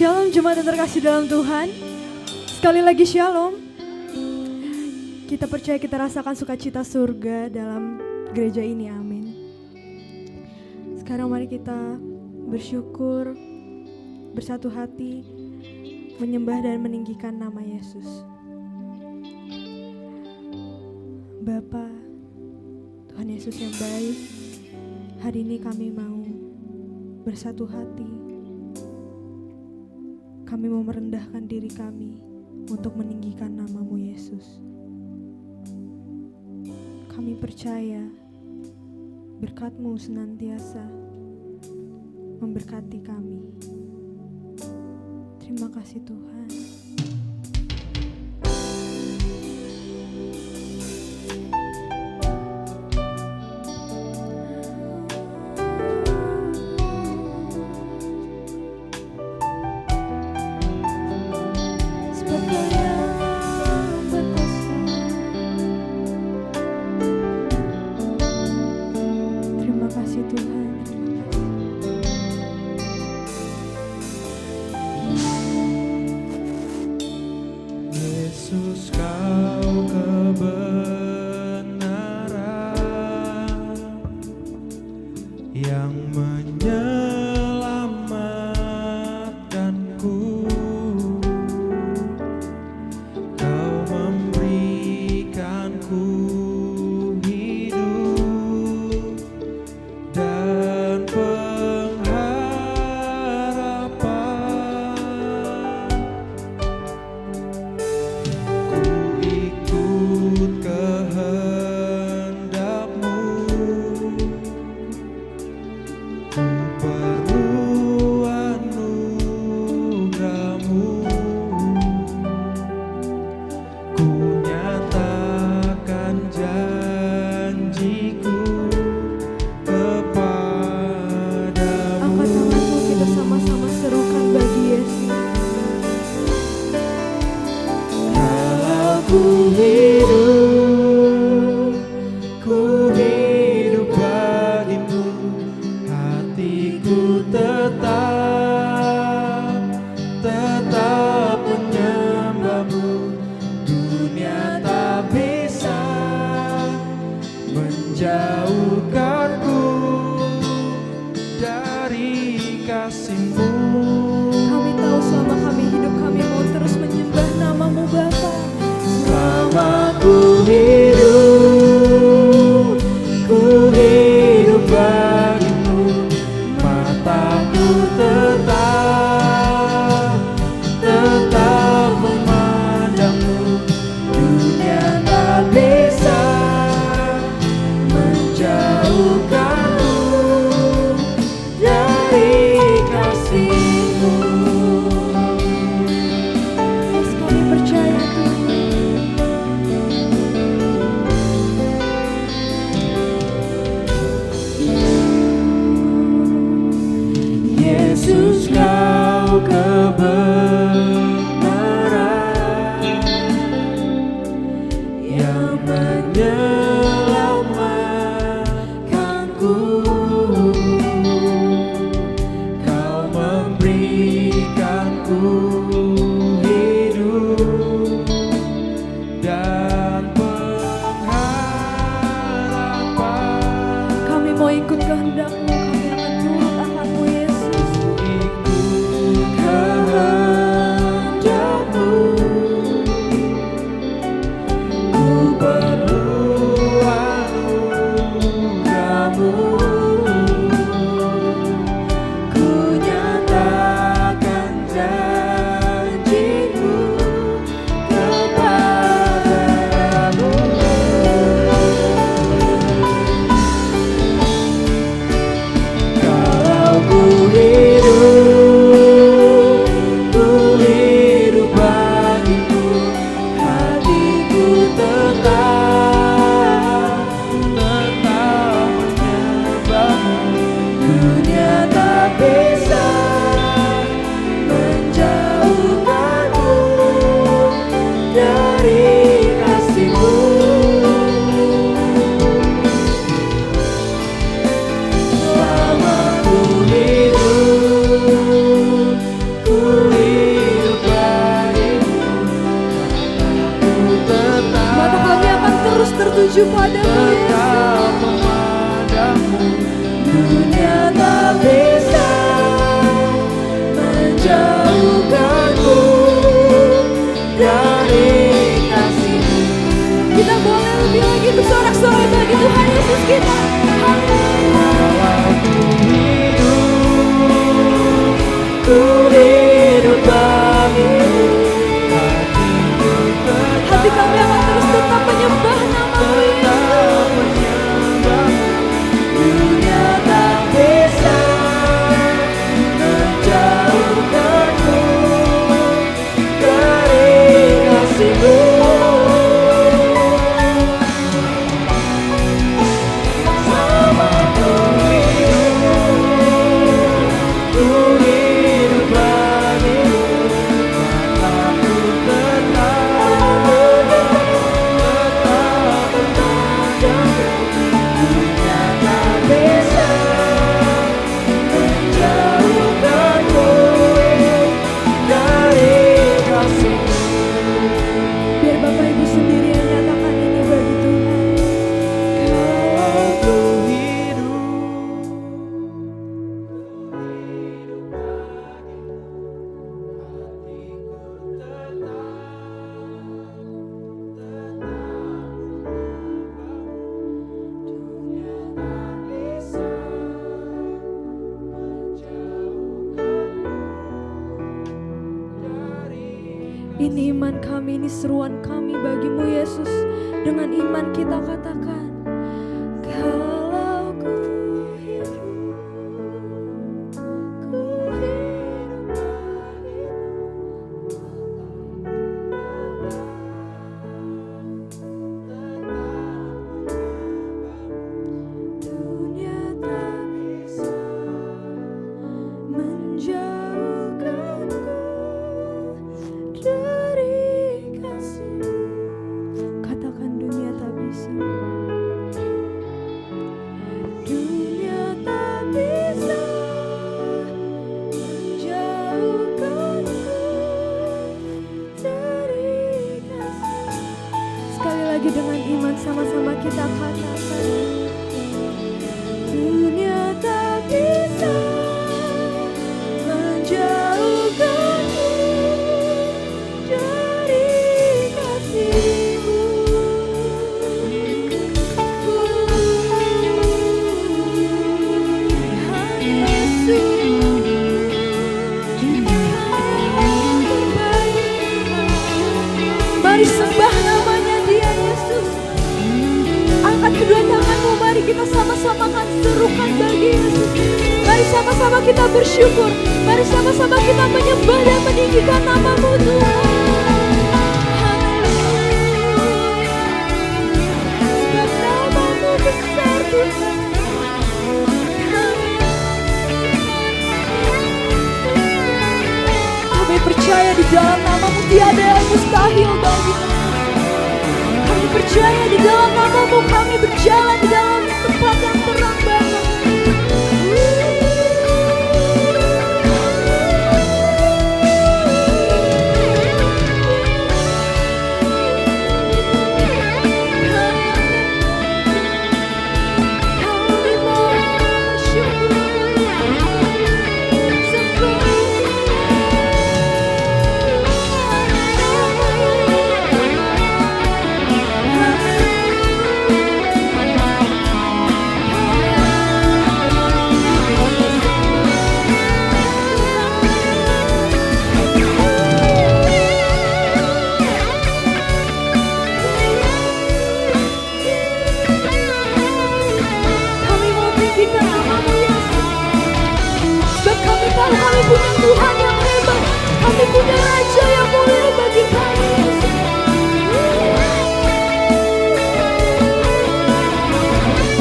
Shalom jemaat yang terkasih dalam Tuhan. Sekali lagi shalom. Kita percaya kita rasakan sukacita surga dalam gereja ini, amin. Sekarang mari kita bersyukur, bersatu hati, menyembah dan meninggikan nama Yesus. Bapa, Tuhan Yesus yang baik, hari ini kami mau bersatu hati. Kami mau merendahkan diri kami untuk meninggikan nama-Mu Yesus. Kami percaya berkat-Mu senantiasa memberkati kami. Terima kasih Tuhan. Kami tahu selama kami hidup kami mau terus menyembah nama-Mu Bapa. terus tertuju padamu, tetap memandangmu. Dunia tak bisa menjauhkanku dari kasih-Mu. Kita boleh lebih lagi bersorak-sorai bagi Tuhan Yesus kita. Ku hidup bagimu, Hati kami akan terus tetap menyembah nama-Mu, menyembah. Dunia tak bisa menjauhkanku dari kasih-Mu. Selama ku hidup bagimu, mataku tetap memandangmu. Dunia tak bisa menjauhkanku dari kasih-Mu. biar Bapak Ibu sendiri yang nyatakan ini bagi Tuhan. Kalau ku hidup Ini iman kami, ini seruan kami bagimu Yesus. Dengan iman kita katakan, kalau ku hidup dunia tak bisa menjauhkanku dari kasih. Katakan dunia tak bisa. Dunia tak bisa menjauhkanku dari kasih. Sekali lagi dengan iman sama-sama kita katakan, dunia tak bisa menjauhkanku dari kasih-Mu. Mari sembah namanya Dia Yesus. Angkat kedua tanganmu, mari kita sama-sama akan serukan bagi Yesus. Mari sama-sama kita bersyukur. Mari sama-sama kita menyembah dan meninggikan nama-Mu Tuhan. Sebab nama-Mu besar Tuhan. Kami percaya di dalam nama-Mu tiada yang mustahil bagi kami. Kami percaya di dalam nama-Mu kami berjalan di dalam tempat yang terang banget. Kami mau bersyukur. Kami mau tinggikan nama-Mu Yesus. Sebab kami tahu kami punya Tuhan yang hebat. Kami punya Raja yang mulia bagi kami Yesus.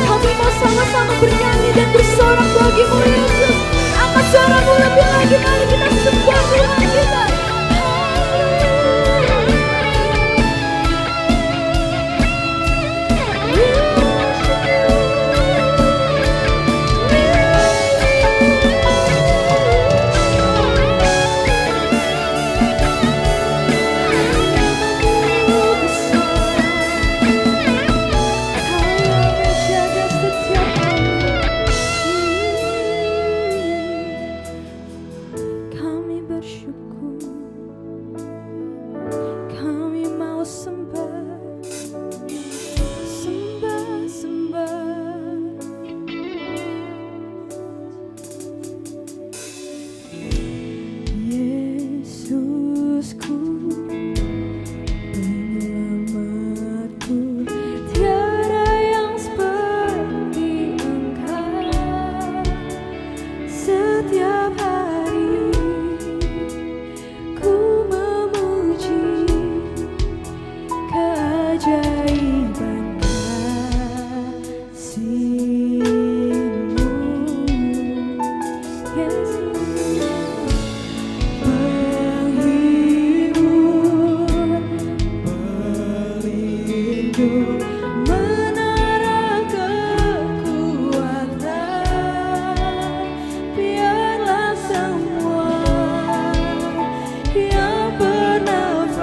Kami mau sama-sama bernyanyi dan bersorak bagi-Mu Yesus. Angkat suara-Mu lebih lagi, mari kita sembah Tuhan kita. untuk menara kekuatan. Biarlah semua yang bernafas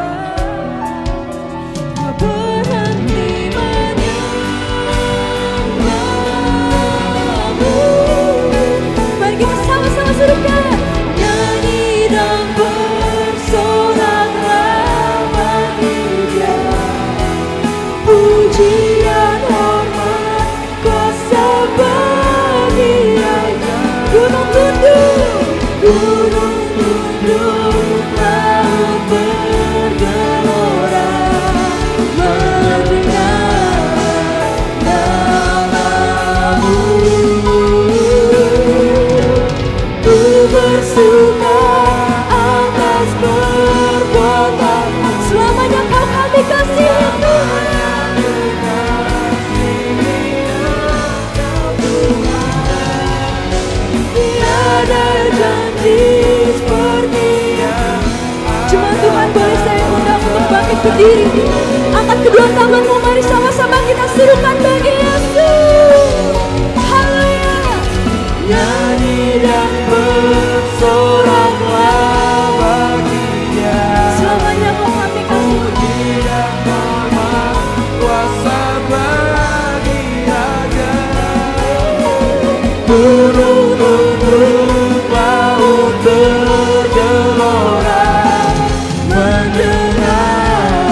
tak berhenti menyembahmu. Mari kita sama-sama serukan, nyanyi dan bersoraklah bagi Dia. Pujian, hormat, kuasa bagi Dia. Gunung tunduk, laut bergelora mendengar namamu. Ku bersuka atas perbuatanmu. Selamanya Kau kami kasihi Tuhan. Tiada janji seperti yang cuma Tuhan. Boleh saya undang untuk bangkit berdiri, angkat kedua tanganmu, mari sama-sama kita serukan bagi Yesus. Haleluya. Nyanyi dan bersoraklah bagi Dia. Selamanya Kau kami kasih. Puji dan hormat, kuasa bagi Raja. Gunung tunduk, laut bergelora mendengar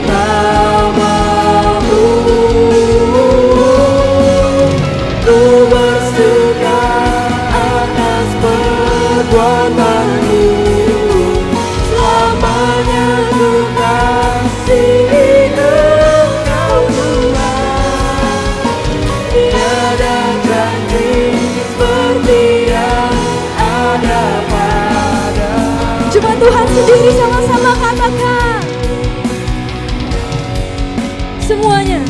namamu. Ku bersuka atas perbuatanmu. Selamanya ku kasihi Engkau Tuhan. Tiada janji seperti yang ada padamu. Cuma Tuhan sendiri, sama-sama katakan semuanya.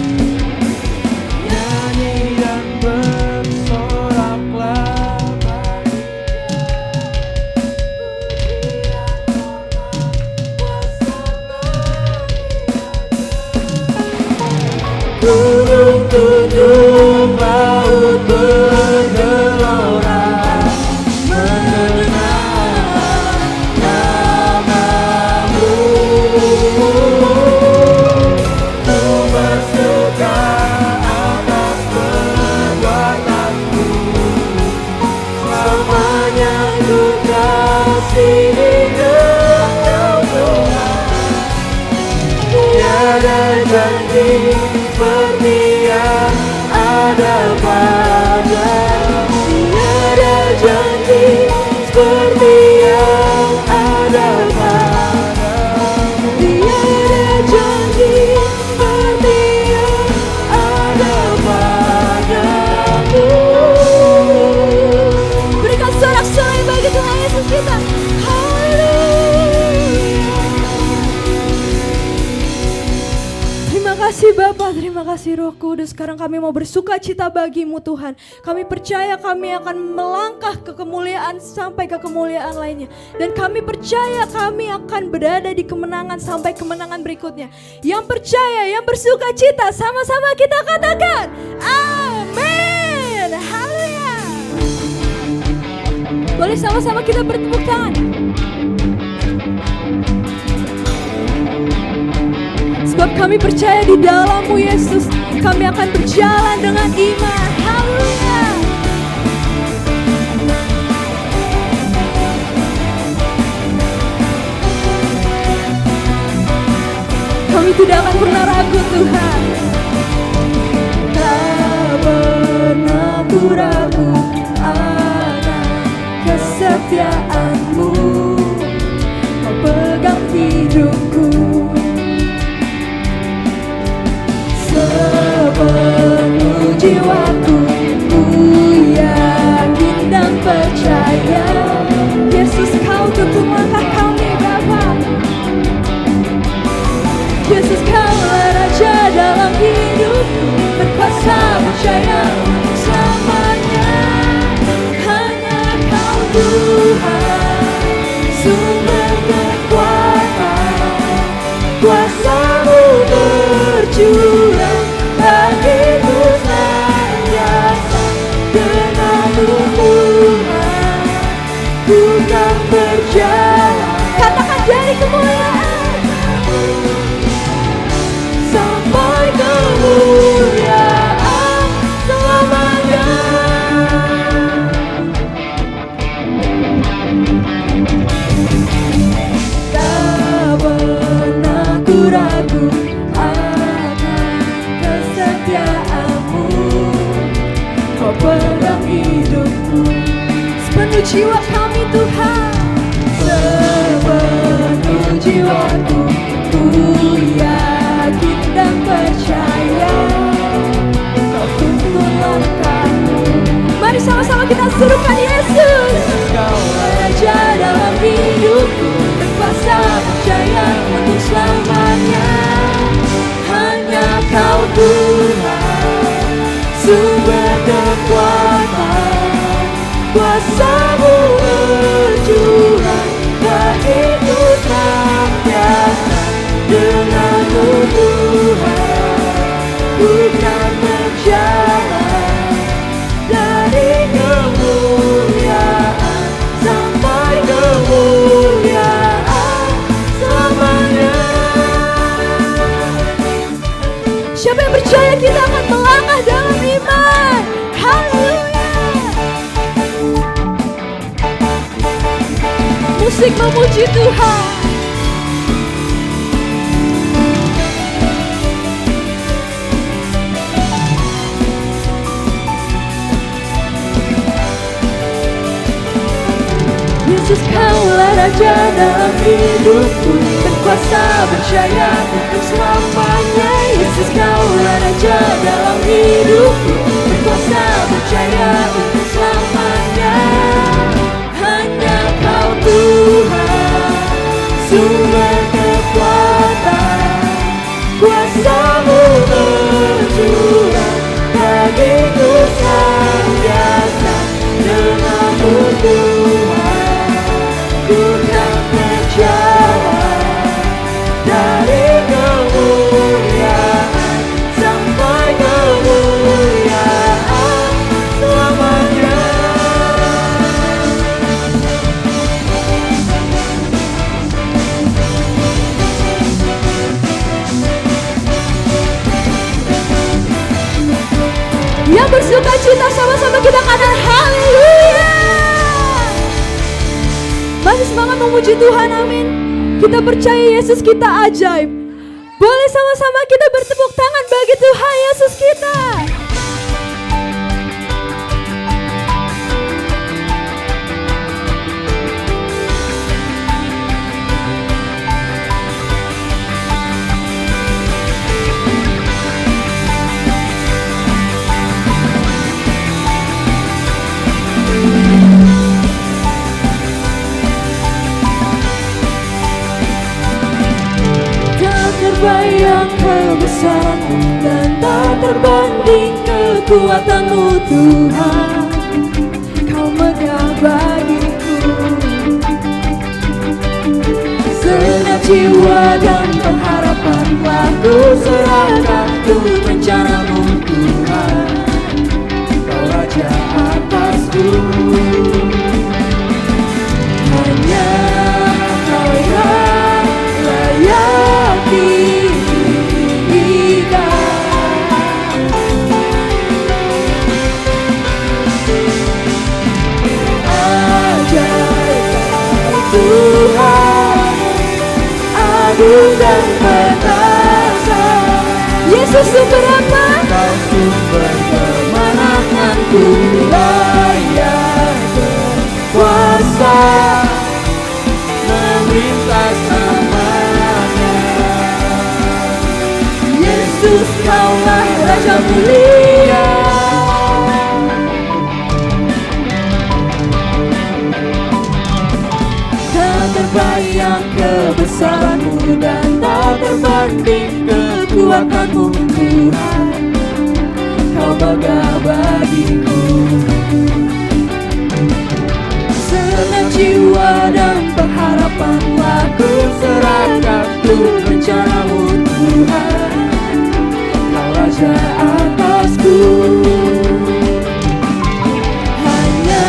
Nyanyi dan bersoraklah bagi Dia. Gunung tunduk, laut bergelora mendengar namamu. Ku bersuka atas perbuatanmu. Selamanya ku kasihi Engkau Tuhan. Tiada janji seperti yang ada padamu. Tiada janji seperti yang ada padamu. Tiada janji seperti yang ada padamu. Berikan sorak-sorai bagi Tuhan Yesus kita. Haleluya. Terima kasih Bapa, terima kasih Roh Kudus. Sekarang kami mau bersuka cita bagi-Mu Tuhan. Kami percaya kami akan melangkah ke kemuliaan sampai ke kemuliaan lainnya. Dan kami percaya kami akan berada di kemenangan sampai kemenangan berikutnya. Yang percaya, yang bersuka cita, sama-sama kita katakan amin. Haleluya. Boleh sama-sama kita bertepuk tangan. Sebab kami percaya di dalam-Mu Yesus, kami akan berjalan dengan iman. Haleluya. Kami tidak akan pernah ragu Tuhan. Tak pernah ku ragu akan kesetiaan-Mu. Kau pegang hidupku. Sepenuh jiwaku ku yakin dan percaya, Yesus Kau tutup langkah kami Bapa. Yesus Kaulah Raja dalam hidupku, berkuasa percaya selamanya. Hanya Kau Tuhan, sumber kekuatan, kuasa-Mu berjuang. jiwa kami Tuhan. Sepenuh jiwaku ku yakin dan percaya Kau tuntun langkahku. Mari sama-sama kita serukan Yesus. Kau raja dalam hidupku, berkuasa percaya untuk selamanya. Hanya Kau Tuhan, sumber kekuatan, kuasa-Mu berjuang, bagiku senantiasa denganmu Tuhan. Ku kan berjalan dari kemuliaan sampai kemuliaan selamanya. Siapa yang percaya kita akan melangkah dalam iman? Haleluya. Musik memuji Tuhan. Yesus Kaulah Raja dalam hidupku, berkuasa percaya untuk selamanya. Yesus Kaulah Raja dalam hidupku, berkuasa percaya untuk selamanya. Hanya Kau Tuhan, sumber kekuatan, kuasa-Mu berjuang, bagiku senantiasa denganmu Tuhan. Ku kan berjalan dari kemuliaan sampai kemuliaan selamanya. Yang bersuka cita sama-sama kita katakan haleluya. Masih semangat memuji Tuhan, amin. Kita percaya Yesus kita ajaib. Boleh sama-sama kita bertepuk tangan bagi Tuhan Yesus kita. Terbayang kebesaran-Mu dan tak terbanding kekuatan-Mu Tuhan. Kau megah bagiku segenap jiwa dan pengharapan telah ku serahkan untuk rencana-Mu Tuhan. Kau Raja atasku, hanya Kau yang layak ditinggikan. Ajaib Tuhan, agung dan perkasa. Yesus sumber apa? Kau sumber kemenanganku, layak berkuasa melintas selamanya. Yesus Kaulah Raja mulia. Tak terbayang kebesaran-Mu dan tak terbanding kekuatan-Mu Tuhan. Kau megah bagiku segenap jiwa dan pengharapan telah ku serahkan untuk rencana-Mu Tuhan. Kau Raja atasku, hanya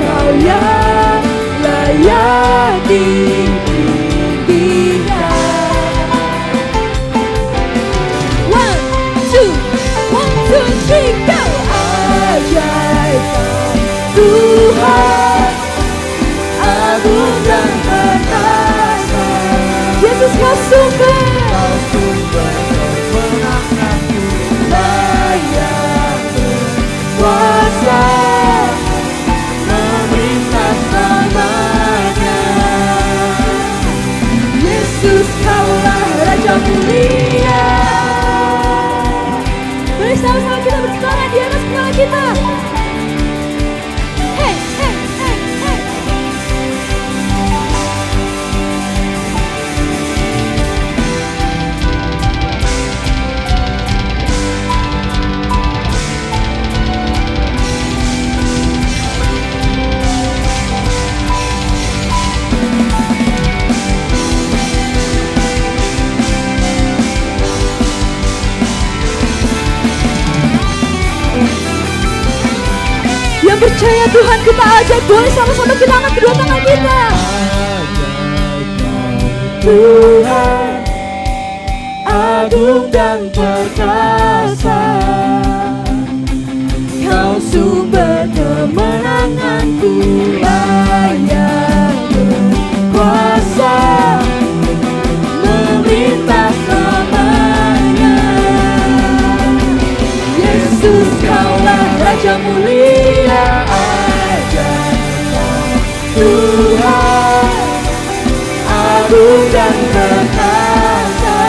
Kau yang layak ditinggikan. One, two, three, go! Ajaib Tuhan, agung dan perkasa. Yesus Kau sumber. Kau percaya Tuhan, kita ajaib. Boleh sama-sama kita angkat kedua tangan kita. Tuhan, agung dan perkasa, Kau sumber kemenanganku, layak berkuasa, memerintah selamanya. Yesus, Kaulah Raja mulia, ajaib Tuhan, agung dan perkasa,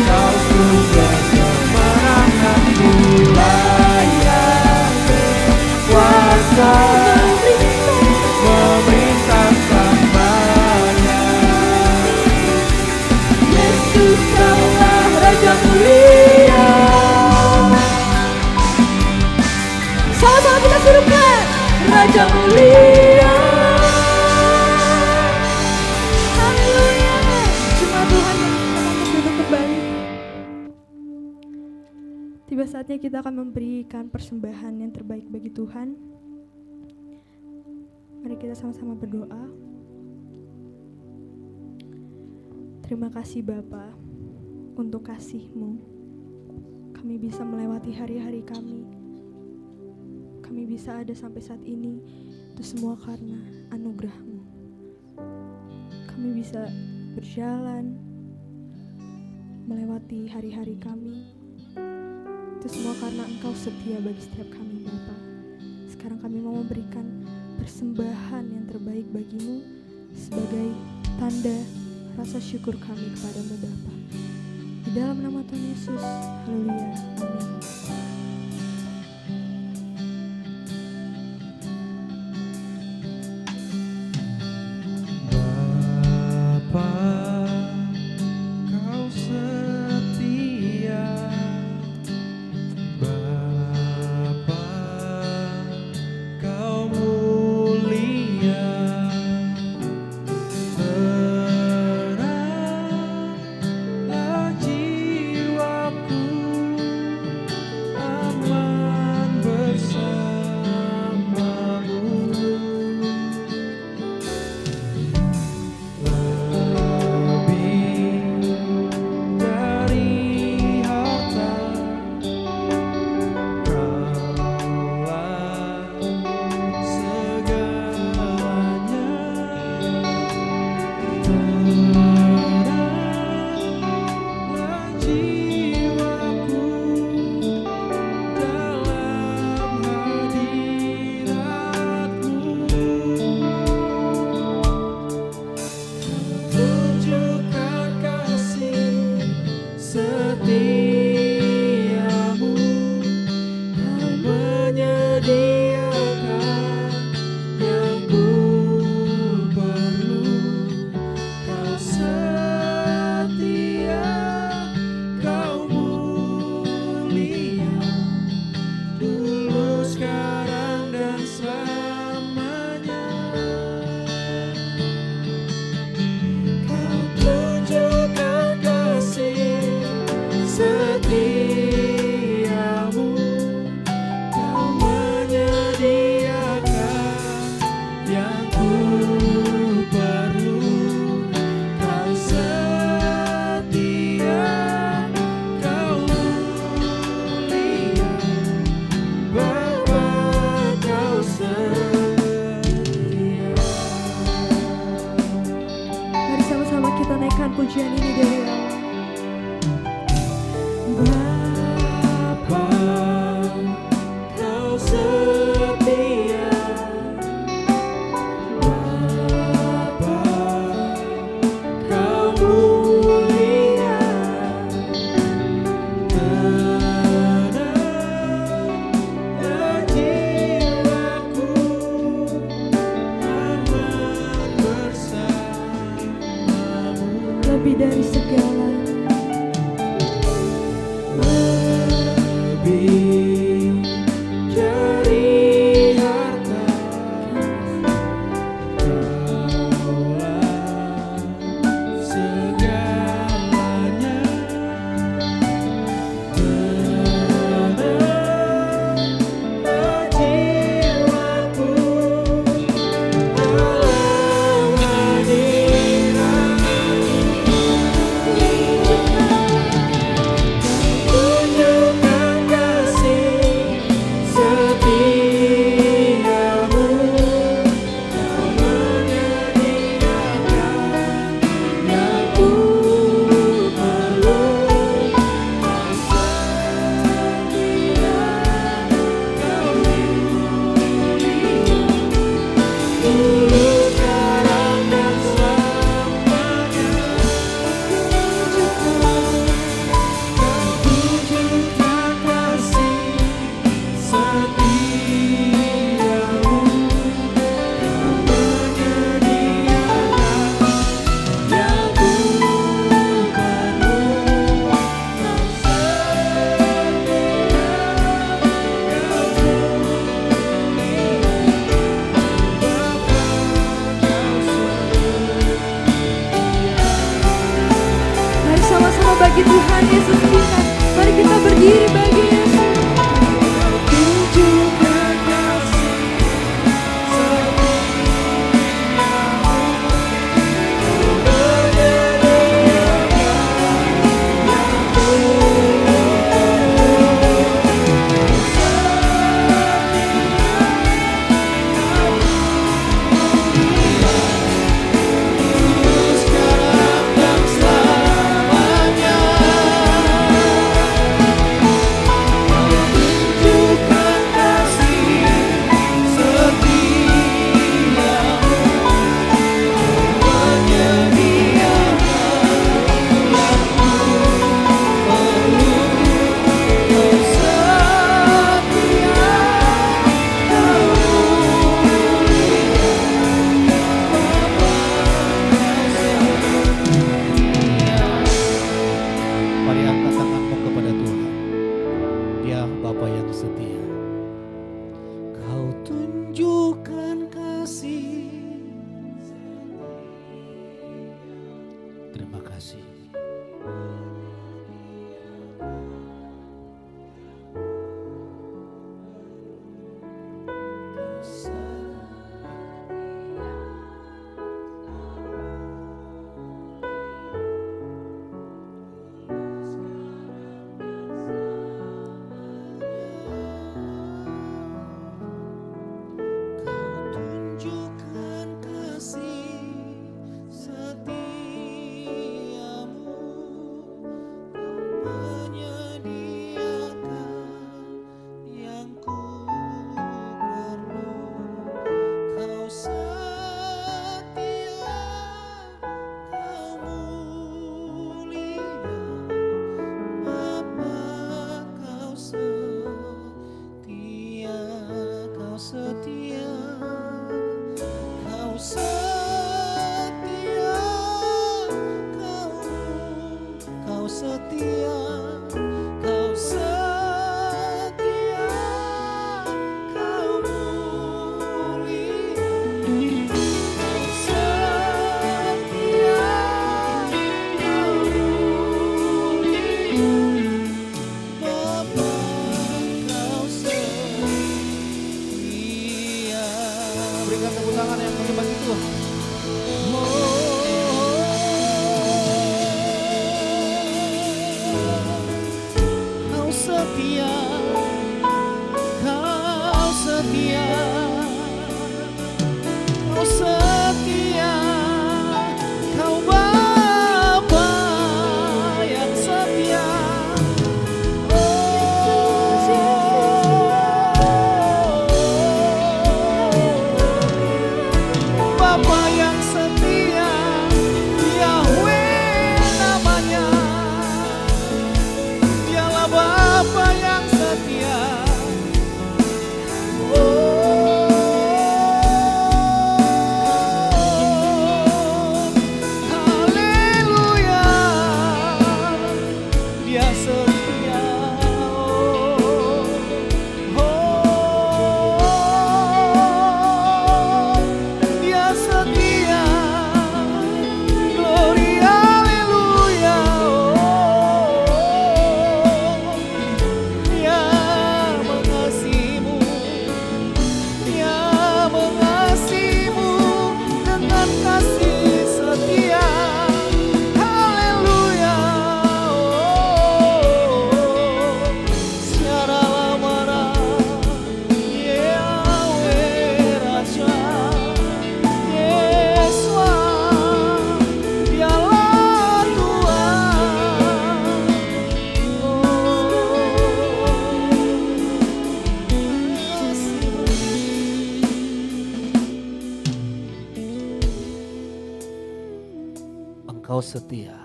Kau sumber kemenanganku, layak berkuasa, memerintah selamanya. Yesus, Kaulah Raja mulia. Sama-sama kita serukan, Raja mulia. haleluya. Cuma Tuhan yang kita untuk duduk kembali. Tiba saatnya kita akan memberikan persembahan yang terbaik bagi Tuhan. Mari kita sama-sama berdoa. Terima kasih Bapa untuk kasih-Mu. Kami bisa melewati hari-hari kami. Kami bisa ada sampai saat ini, itu semua karena anugerah-Mu. Kami bisa berjalan, melewati hari-hari kami. Itu semua karena Engkau setia bagi setiap kami, Bapa. Sekarang kami mau memberikan persembahan yang terbaik bagi-Mu sebagai tanda rasa syukur kami kepadamu, Bapa. Di dalam nama Tuhan Yesus, haleluya, amin. Kau setia, Bapa, Kau mulia, tenanglah jiwaku, aman bersamamu. Setiamu, Kau menyediakan yang ku perlu. Kau setia, Kau mulia, dulu, sekarang, dan selamanya. Kau tunjukkan kasih setiamu, Kau menyediakan yang ku perlu. Kau setia, Kau mulia, Bapa, Kau setia. Mari sama-sama kita naikkan pujian ini dari Allah. Bapa, Kau setia, Bapa, Kau mulia, tenanglah jiwaku, aman bersamamu. Lebih dari segalanya, Lebih dari harta, Kaulah segalanya. Tenanglah Tunjukkan kasih setiamu, Kau menyediakan yang ku perlu. Kau setia, Kau mulia, Bapa, Kau setia, Kau setia. Kau setia, Kau setia, Kau setia, Kau mulia, Kau setia, Kau mulia, Bapa, Kau setia. Berikan tepuk tangan yang bagi bagi Tuhan. Kau setia, Kau setia, Kau setia, Kau Bapa yang setia. Bapa yang setia, Yahweh namanya. Dialah Bapa yang setia. Haleluya, Dia setia. Dia setia. Glory, haleluya. Dia mengasihimu, Dia mengasihimu dengan kasih setia. Haleluya. Secara lamaran Yahweh Raja, Yesus, Dialah Tuhan. Engkau setia,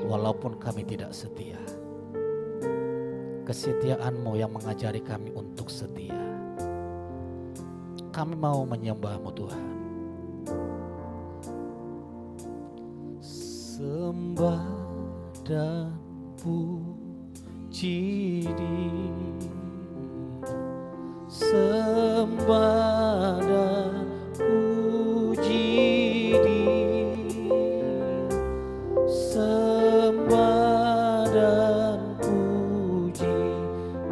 walaupun kami tidak setia. Kesetiaan-Mu yang mengajari kami untuk setia. Kami mau menyembah-Mu Tuhan. Sembah dan puji Dia, sembah dan puji Dia, sembah dan puji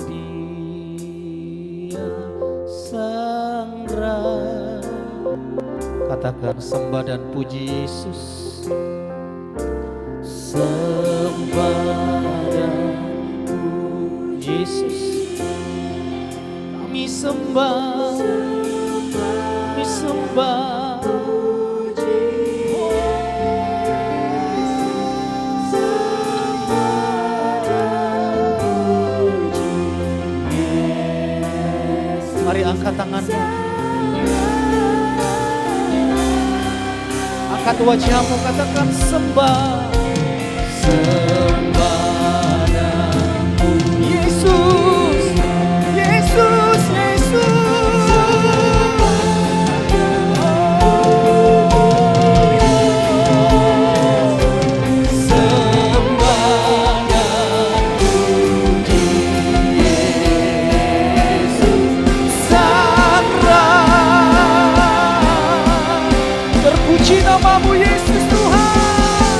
Dia, Sang Raja. Katakan sembah dan puji Yesus. Sembah dan puji Yesus. Kami sembah, kami sembah. Mari angkat tanganmu, angkat wajahmu, katakan sembah. Sembah dan puji Yesus, Yesus, Yesus. Sembah dan puji Yesus, Sang Raja. Terpuji namamu Yesus Tuhan.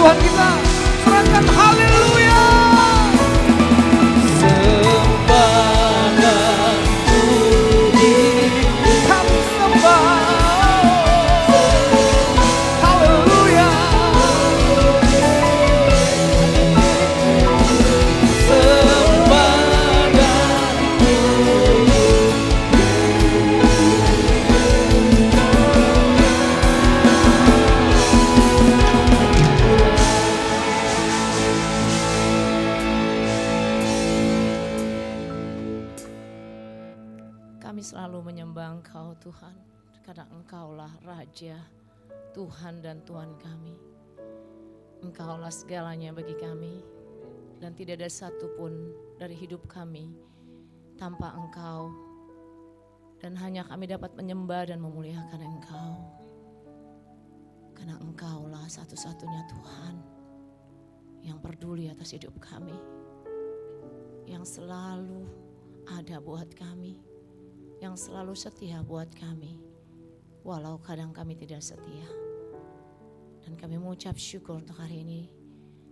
Tuhan kita. Serahkan haleluya. Sembah dan puji kami sembah. Haleluya. Sembah dan puji. Kami selalu menyembah Engkau Tuhan, karena Engkaulah Raja, Tuhan dan Tuhan kami. Engkaulah segalanya bagi kami, dan tidak ada satupun dari hidup kami tanpa Engkau. Dan hanya kami dapat menyembah dan memuliakan Engkau, karena Engkaulah satu-satunya Tuhan yang peduli atas hidup kami, yang selalu ada buat kami, yang selalu setia buat kami, walau kadang kami tidak setia. Dan kami mengucap syukur untuk hari ini.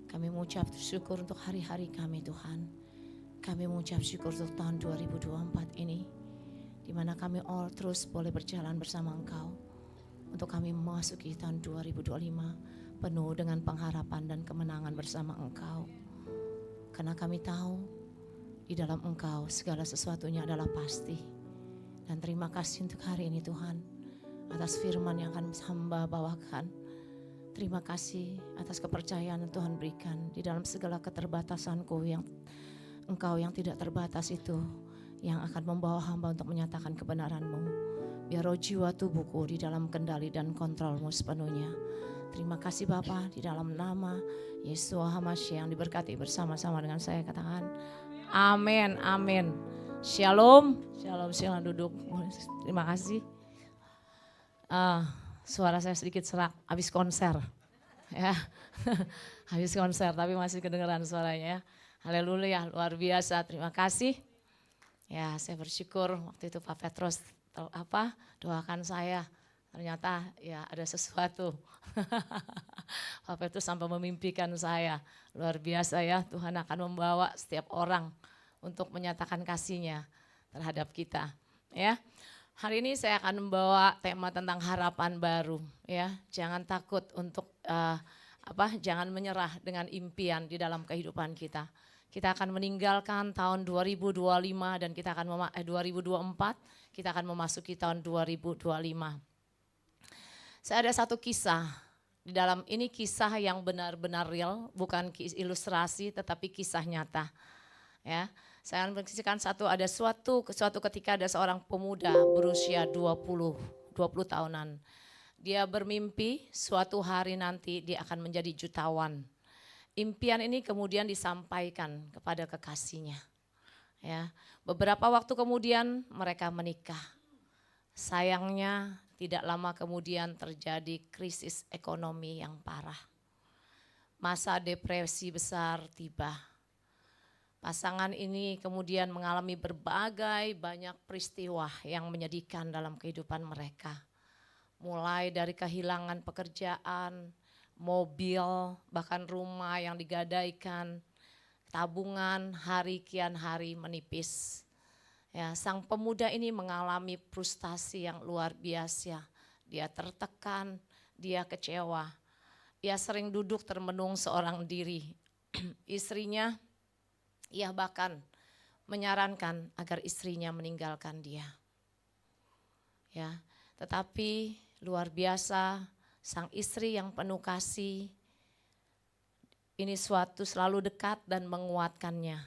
Kami mengucap syukur untuk hari-hari kami Tuhan. Kami mengucap syukur untuk tahun 2024 ini, di mana kami terus boleh berjalan bersama Engkau, untuk kami memasuki tahun 2025 penuh dengan pengharapan dan kemenangan bersama Engkau. Karena kami tahu di dalam Engkau segala sesuatunya adalah pasti. Dan terima kasih untuk hari ini Tuhan, atas firman yang akan hamba bawakan. Terima kasih atas kepercayaan yang Tuhan berikan di dalam segala keterbatasanku, yang Engkau yang tidak terbatas itu yang akan membawa hamba untuk menyatakan kebenaran-Mu. Biar roh jiwa tubuhku di dalam kendali dan kontrol-Mu sepenuhnya. Terima kasih Bapa, di dalam nama Yeshua HaMashiach yang diberkati bersama-sama dengan saya, katakan amin, amin. Shalom, shalom, silakan duduk. Terima kasih. Suara saya sedikit serak, habis konser, ya, habis konser, tapi masih kedengeran suaranya. Ya. Haleluya, luar biasa. Terima kasih. Ya, saya bersyukur waktu itu Pak Petrus doakan saya. Ternyata ya ada sesuatu. Pak Petrus sampai memimpikan saya. Luar biasa ya, Tuhan akan membawa setiap orang untuk menyatakan kasih-Nya terhadap kita, ya. Hari ini saya akan membawa tema tentang harapan baru, ya. Jangan takut untuk jangan menyerah dengan impian di dalam kehidupan kita. Kita akan meninggalkan tahun 2025 dan kita akan 2024, kita akan memasuki tahun 2025. Saya ada satu kisah di dalam ini, kisah yang benar-benar real, bukan ilustrasi tetapi kisah nyata, ya. Saya akan menceritakan suatu ketika ada seorang pemuda berusia 20 tahunan. Dia bermimpi suatu hari nanti dia akan menjadi jutawan. Impian ini kemudian disampaikan kepada kekasihnya. Ya, beberapa waktu kemudian mereka menikah. Sayangnya tidak lama kemudian terjadi krisis ekonomi yang parah. Masa depresi besar tiba. Pasangan ini kemudian mengalami berbagai banyak peristiwa yang menyedihkan dalam kehidupan mereka. Mulai dari kehilangan pekerjaan, mobil, bahkan rumah yang digadaikan, tabungan hari kian hari menipis. Ya, sang pemuda ini mengalami frustasi yang luar biasa. Dia tertekan, dia kecewa. Ia sering duduk termenung seorang diri. Istrinya, ia bahkan menyarankan agar istrinya meninggalkan dia. Ya, tetapi luar biasa sang istri yang penuh kasih ini selalu dekat dan menguatkannya.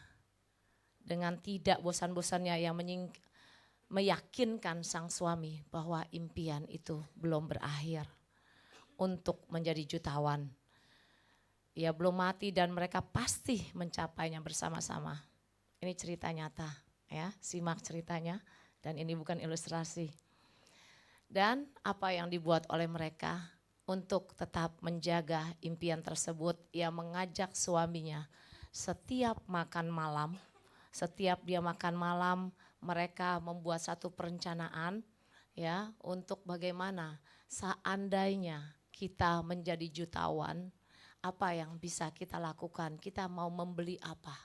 Dengan tidak bosan-bosannya ia meyakinkan sang suami bahwa impian itu belum berakhir untuk menjadi jutawan. Ia belum mati dan mereka pasti mencapainya bersama-sama. Ini cerita nyata, ya, simak ceritanya, dan ini bukan ilustrasi. Dan apa yang dibuat oleh mereka untuk tetap menjaga impian tersebut, ia mengajak suaminya setiap makan malam, setiap dia makan malam mereka membuat satu perencanaan, ya, untuk bagaimana seandainya kita menjadi jutawan, apa yang bisa kita lakukan. Kita mau membeli apa?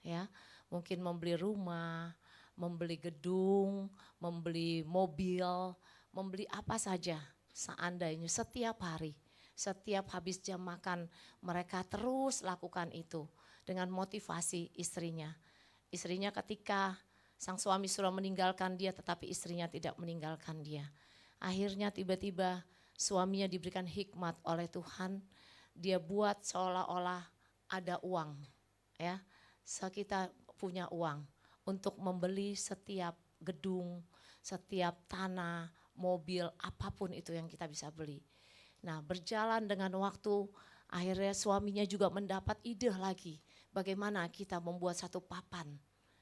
Ya, mungkin membeli rumah, membeli gedung, membeli mobil, membeli apa saja. Seandainya setiap hari, setiap habis jam makan, mereka terus lakukan itu dengan motivasi istrinya. Istrinya ketika sang suami sudah meninggalkan dia, tetapi istrinya tidak meninggalkan dia. Akhirnya tiba-tiba suaminya diberikan hikmat oleh Tuhan. Dia buat seolah-olah ada uang, ya. Kita punya uang untuk membeli setiap gedung, setiap tanah, mobil, apapun itu yang kita bisa beli. Nah, berjalan dengan waktu, akhirnya suaminya juga mendapat ide lagi. Bagaimana kita membuat satu papan.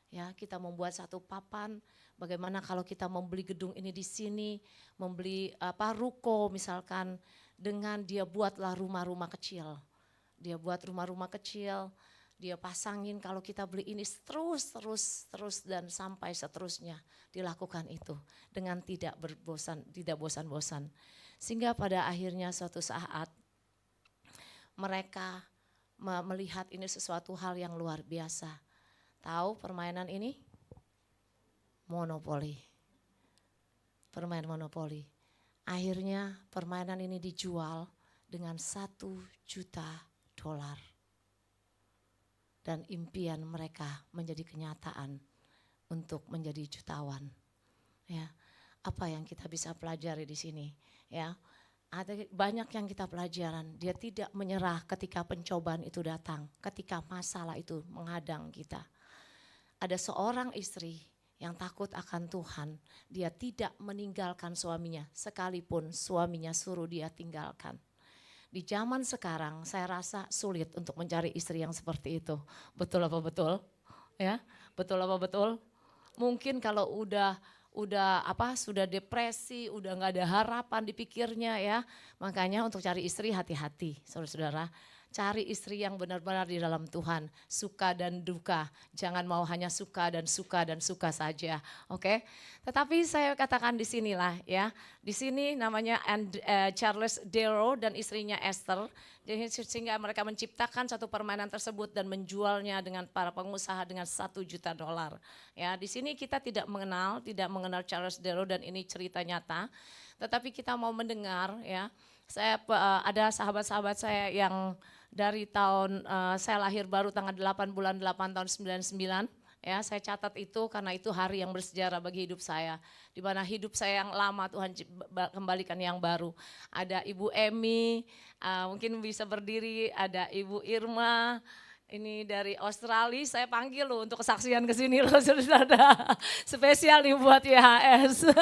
Ya, kita membuat satu papan, bagaimana kalau kita membeli gedung ini di sini, membeli ruko misalkan, dengan dia buatlah rumah-rumah kecil. Dia buat rumah-rumah kecil, dia pasangin kalau kita beli ini terus dan sampai seterusnya dilakukan itu dengan tidak bosan-bosan. Sehingga pada akhirnya suatu saat mereka melihat ini sesuatu hal yang luar biasa. Tahu permainan ini? Monopoli. Permainan monopoli. Akhirnya permainan ini dijual dengan $1.000.000. Dan impian mereka menjadi kenyataan untuk menjadi jutawan. Ya, apa yang kita bisa pelajari di sini? Ya, ada banyak yang kita pelajaran. Dia tidak menyerah ketika pencobaan itu datang, ketika masalah itu menghadang kita. Ada seorang istri yang takut akan Tuhan, dia tidak meninggalkan suaminya sekalipun suaminya suruh dia tinggalkan. Di zaman sekarang saya rasa sulit untuk mencari istri yang seperti itu. Betul apa betul? Ya, betul apa betul? Mungkin kalau sudah depresi, udah nggak ada harapan di pikirnya ya. Makanya untuk cari istri hati-hati, saudara-saudara. Cari istri yang benar-benar di dalam Tuhan, suka dan duka. Jangan mau hanya suka dan suka saja, oke? Tetapi saya katakan di sinilah ya. Di sini namanya Charles Darrow dan istrinya Esther. Jadi sehingga mereka menciptakan satu permainan tersebut dan menjualnya dengan para pengusaha dengan $1.000.000. Ya, di sini kita tidak mengenal Charles Darrow dan ini cerita nyata. Tetapi kita mau mendengar ya. Saya ada sahabat-sahabat saya yang dari tahun saya lahir baru tanggal 8 bulan 8 tahun 99. Ya, saya catat itu karena itu hari yang bersejarah bagi hidup saya. Di mana hidup saya yang lama Tuhan kembalikan yang baru. Ada Ibu Emi, mungkin bisa berdiri, ada Ibu Irma, ini dari Australia, saya panggil loh untuk kesaksian ke sini loh saudara. Spesial nih buat YHS.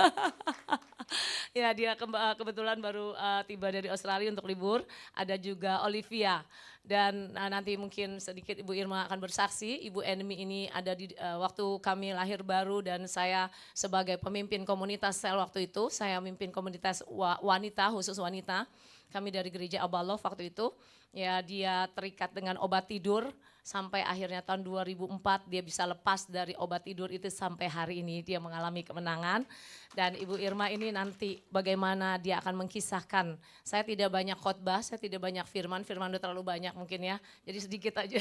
Ya, dia kebetulan baru tiba dari Australia untuk libur. Ada juga Olivia. Dan nanti mungkin sedikit Ibu Irma akan bersaksi. Ibu Enmi ini ada di waktu kami lahir baru dan saya sebagai pemimpin komunitas sel waktu itu. Saya memimpin komunitas wanita, khusus wanita. Kami dari gereja Abaloh waktu itu. Ya, dia terikat dengan obat tidur. Sampai akhirnya tahun 2004 dia bisa lepas dari obat tidur itu sampai hari ini dia mengalami kemenangan. Dan Ibu Irma ini nanti bagaimana dia akan mengkisahkan. Saya tidak banyak khotbah, saya tidak banyak firman udah terlalu banyak mungkin ya. Jadi sedikit aja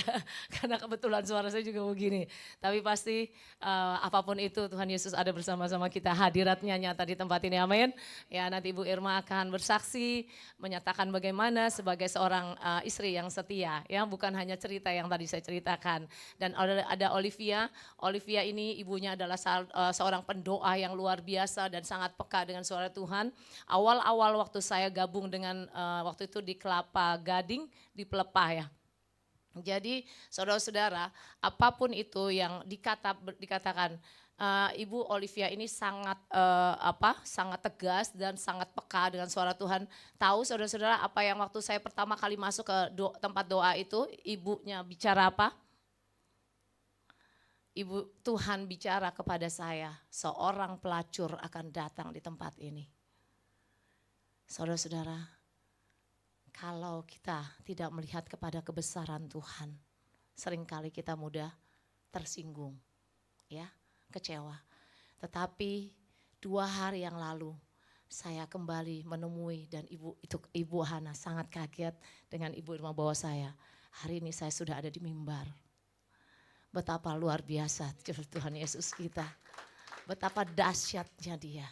karena kebetulan suara saya juga begini. Tapi pasti apapun itu Tuhan Yesus ada bersama-sama kita, hadiratnya nyata di tempat ini, amin. Ya, nanti Ibu Irma akan bersaksi menyatakan bagaimana sebagai seorang istri yang setia ya, bukan hanya cerita yang tadi saya ceritakan. Dan ada Olivia ini ibunya adalah seorang pendoa yang luar biasa dan sangat peka dengan suara Tuhan. Awal-awal waktu saya gabung dengan waktu itu di Kelapa Gading, di Pelepah ya. Jadi saudara-saudara, apapun itu yang dikatakan, Ibu Olivia ini sangat sangat tegas dan sangat peka dengan suara Tuhan. Tahu saudara-saudara apa yang waktu saya pertama kali masuk ke tempat doa itu, ibunya bicara apa? Ibu Tuhan bicara kepada saya, seorang pelacur akan datang di tempat ini. Saudara-saudara, kalau kita tidak melihat kepada kebesaran Tuhan, seringkali kita mudah tersinggung, ya, kecewa. Tetapi 2 hari yang lalu, saya kembali menemui dan Ibu Hana sangat kaget dengan Ibu Irma bawa saya. Hari ini saya sudah ada di mimbar. Betapa luar biasa Tuhan Yesus kita. Betapa dahsyatnya Dia.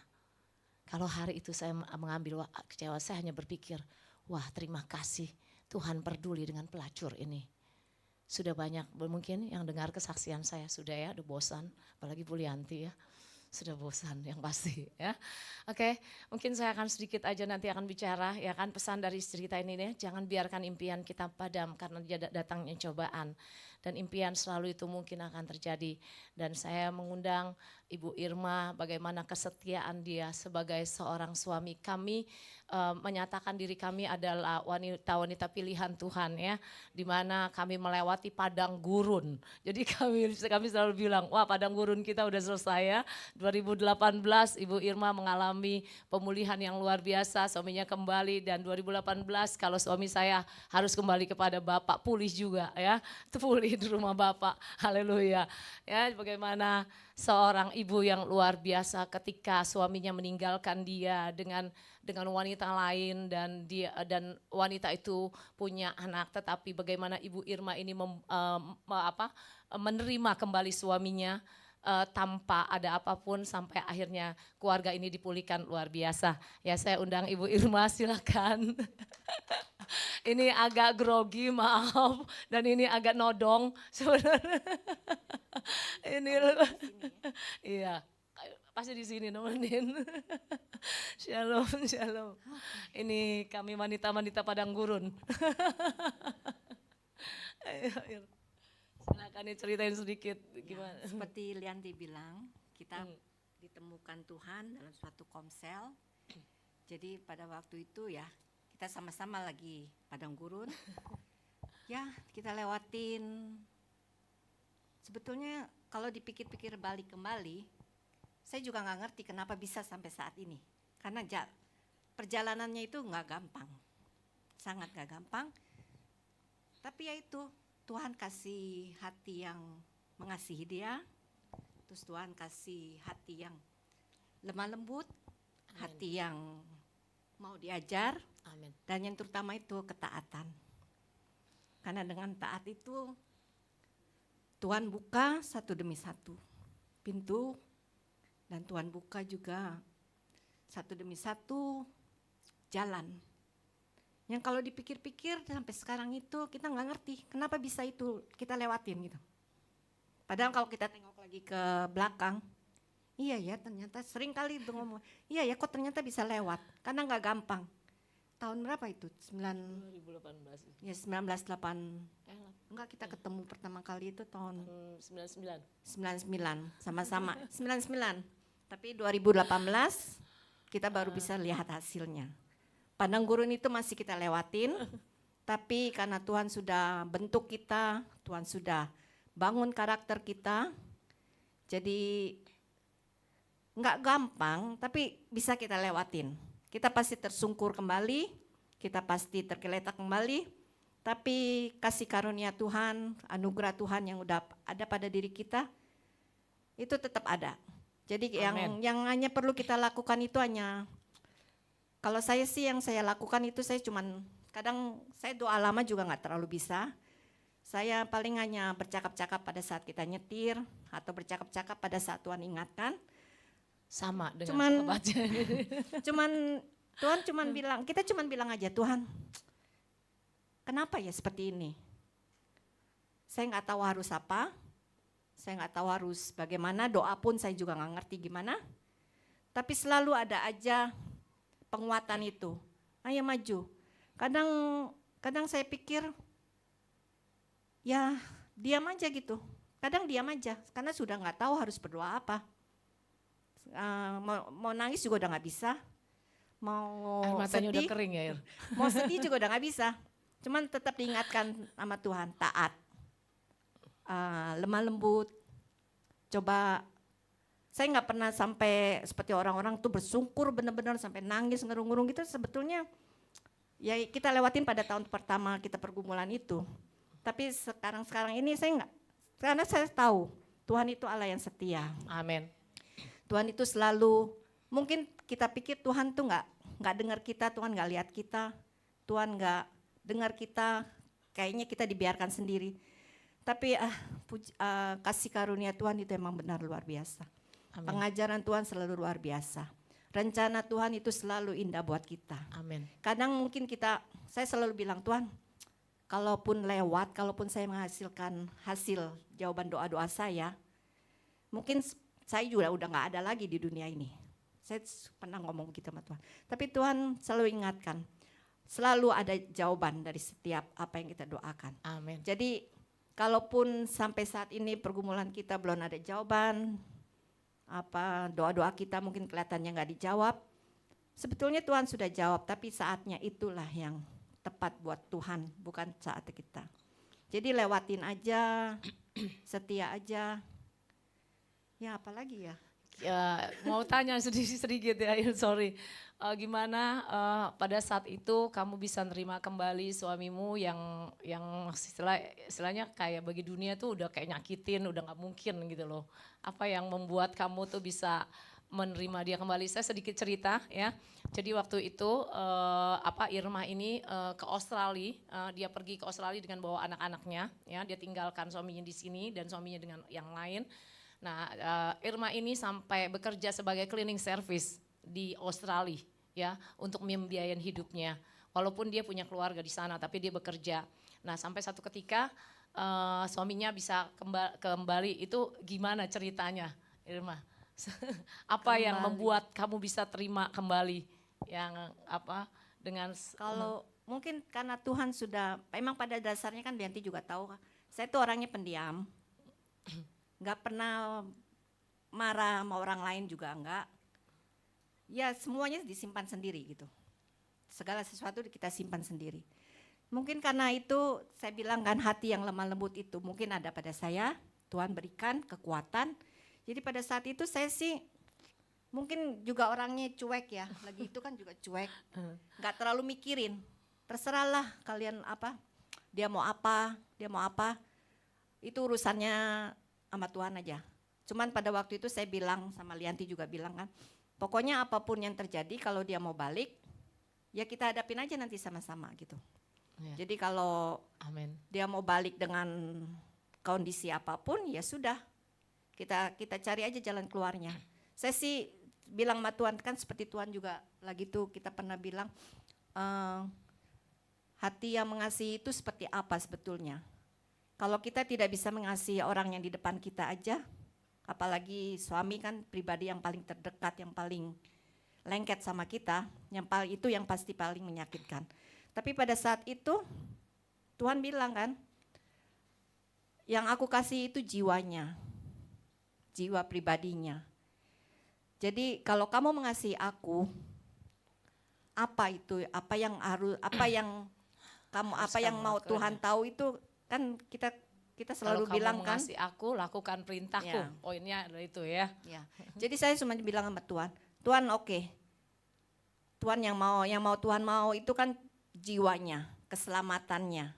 Kalau hari itu saya mengambil kecewa, saya hanya berpikir, wah terima kasih Tuhan peduli dengan pelacur ini. Sudah banyak mungkin yang dengar kesaksian saya, sudah ya, udah bosan, apalagi Bu Lianti ya. Sudah bosan yang pasti ya. Oke, mungkin saya akan sedikit aja nanti akan bicara ya kan, pesan dari cerita ini nih, jangan biarkan impian kita padam karena dia datangnya cobaan. Dan impian selalu itu mungkin akan terjadi. Dan saya mengundang Ibu Irma bagaimana kesetiaan dia sebagai seorang suami. Kami menyatakan diri kami adalah wanita-wanita pilihan Tuhan ya. Di mana kami melewati padang gurun. Jadi kami selalu bilang, wah padang gurun kita udah selesai ya. 2018 Ibu Irma mengalami pemulihan yang luar biasa, suaminya kembali, dan 2018 kalau suami saya harus kembali kepada Bapak, pulih juga ya. Itu pulih di rumah Bapak, haleluya. Ya, bagaimana seorang ibu yang luar biasa ketika suaminya meninggalkan dia dengan wanita lain, dan wanita itu punya anak, tetapi bagaimana Ibu Irma ini menerima kembali suaminya tanpa ada apapun sampai akhirnya keluarga ini dipulihkan luar biasa. Ya, saya undang Ibu Irma, silakan. Ini agak grogi, maaf, dan ini agak nodong sebenarnya. Ini iya, pasti di sini nemenin. Shalom, shalom. Ini kami wanita-wanita padang gurun. Ayo, silakan ceritain sedikit gimana. Ya, seperti Lianti bilang, kita ditemukan Tuhan dalam suatu komsel. Jadi pada waktu itu ya, kita sama-sama lagi padang gurun. Ya, kita lewatin. Sebetulnya kalau dipikir-pikir balik kembali, saya juga nggak ngerti kenapa bisa sampai saat ini. Karena perjalanannya itu nggak gampang, sangat nggak gampang. Tapi ya itu, Tuhan kasih hati yang mengasihi dia, terus Tuhan kasih hati yang lemah lembut, hati yang mau diajar, Amin. Dan yang terutama itu ketaatan. Karena dengan taat itu Tuhan buka satu demi satu pintu, dan Tuhan buka juga satu demi satu jalan. Yang kalau dipikir-pikir sampai sekarang itu kita nggak ngerti kenapa bisa itu kita lewatin gitu. Padahal kalau kita tengok lagi ke belakang, iya ya ternyata sering kali ngomong, iya ya kok ternyata bisa lewat, karena nggak gampang. Tahun berapa itu? 2018. Ya 1908. Enggak, kita ketemu pertama kali itu tahun 99. 99, sama-sama 99. Tapi 2018 kita baru bisa lihat hasilnya. Padang gurun itu masih kita lewatin, tapi karena Tuhan sudah bentuk kita, Tuhan sudah bangun karakter kita, jadi nggak gampang, tapi bisa kita lewatin. Kita pasti tersungkur kembali, kita pasti tergeletak kembali, tapi kasih karunia Tuhan, anugerah Tuhan yang udah ada pada diri kita, itu tetap ada. Jadi yang hanya perlu kita lakukan itu hanya, kalau saya sih yang saya lakukan itu saya cuman, kadang saya doa lama juga nggak terlalu bisa. Saya paling hanya bercakap-cakap pada saat kita nyetir, atau bercakap-cakap pada saat Tuhan ingatkan. Sama dengan sahabatnya. Tuhan cuman bilang, kita cuman bilang aja, Tuhan, kenapa ya seperti ini? Saya nggak tahu harus apa, saya nggak tahu harus bagaimana, doa pun saya juga nggak ngerti gimana. Tapi selalu ada aja penguatan itu, ayo maju. Kadang saya pikir, ya diam aja gitu. Kadang diam aja, karena sudah nggak tahu harus berdoa apa. Mau nangis juga udah nggak bisa, mau matanya sedih, udah kering ya. mau sedih juga udah nggak bisa. Cuman tetap diingatkan sama Tuhan, taat, lemah lembut. Coba, saya nggak pernah sampai seperti orang-orang tuh bersungkur benar-benar sampai nangis ngerung-ngerung gitu. Sebetulnya ya kita lewatin pada tahun pertama kita pergumulan itu. Tapi sekarang ini saya nggak, karena saya tahu Tuhan itu Allah yang setia. Amin. Tuhan itu selalu Mungkin kita pikir Tuhan tuh nggak dengar kita, Tuhan nggak lihat kita, Tuhan nggak dengar kita, kayaknya kita dibiarkan sendiri. Tapi kasih karunia Tuhan itu emang benar luar biasa. Amin. Pengajaran Tuhan selalu luar biasa. Rencana Tuhan itu selalu indah buat kita. Amin. Kadang mungkin saya selalu bilang, Tuhan, kalaupun saya menghasilkan hasil jawaban doa-doa saya, mungkin saya juga udah nggak ada lagi di dunia ini. Saya pernah ngomong gitu sama Tuhan. Tapi Tuhan selalu ingatkan, selalu ada jawaban dari setiap apa yang kita doakan. Amin. Jadi kalaupun sampai saat ini pergumulan kita belum ada jawaban, doa-doa kita mungkin kelihatannya nggak dijawab, sebetulnya Tuhan sudah jawab, tapi saatnya itulah yang tepat buat Tuhan, bukan saat kita. Jadi lewatin aja, setia aja. Ya apalagi ya? Ya, mau tanya sedikit ya, sorry. Gimana pada saat itu kamu bisa nerima kembali suamimu yang istilahnya kayak bagi dunia tuh udah kayak nyakitin, udah nggak mungkin gitu loh. Apa yang membuat kamu tuh bisa menerima dia kembali? Saya sedikit cerita ya. Jadi waktu itu Irma ini ke Australia, dia pergi ke Australia dengan bawa anak-anaknya, ya. Dia tinggalkan suaminya di sini dan suaminya dengan yang lain. Nah, Irma ini sampai bekerja sebagai cleaning service di Australia, ya, untuk membiayain hidupnya. Walaupun dia punya keluarga di sana, tapi dia bekerja. Nah, sampai satu ketika suaminya bisa kembali. Itu gimana ceritanya, Irma? Apa yang membuat kamu bisa terima kembali yang dengan kalau mungkin karena Tuhan sudah, memang pada dasarnya kan Bianti juga tahu, saya tuh orangnya pendiam. Nggak pernah marah sama orang lain juga enggak. Ya semuanya disimpan sendiri gitu. Segala sesuatu kita simpan sendiri. Mungkin karena itu saya bilang kan hati yang lemah lembut itu mungkin ada pada saya. Tuhan berikan kekuatan. Jadi pada saat itu saya sih mungkin juga orangnya cuek ya. Lagi itu kan juga cuek. Nggak terlalu mikirin. Terserahlah kalian dia mau apa. Itu urusannya sama Tuhan aja. Cuman pada waktu itu saya bilang sama Lianti juga bilang kan, pokoknya apapun yang terjadi kalau dia mau balik, ya kita hadapin aja nanti sama-sama gitu. Ya. Jadi kalau dia mau balik dengan kondisi apapun, ya sudah kita cari aja jalan keluarnya. Saya sih bilang sama Tuhan kan seperti Tuhan juga lagi tuh kita pernah bilang hati yang mengasihi itu seperti apa sebetulnya. Kalau kita tidak bisa mengasihi orang yang di depan kita aja, apalagi suami kan pribadi yang paling terdekat, yang paling lengket sama kita, itu yang pasti paling menyakitkan. Tapi pada saat itu Tuhan bilang kan, yang aku kasih itu jiwanya, jiwa pribadinya. Jadi kalau kamu mengasihi aku, apa yang mau Tuhan tahu itu kan kita selalu bilang kan. Kalau kamu mengasihi aku, lakukan perintahku. Ya. Poinnya adalah itu ya. Ya. Jadi saya cuma bilang sama Tuhan, Tuhan oke. Tuhan yang mau Tuhan mau itu kan jiwanya, keselamatannya.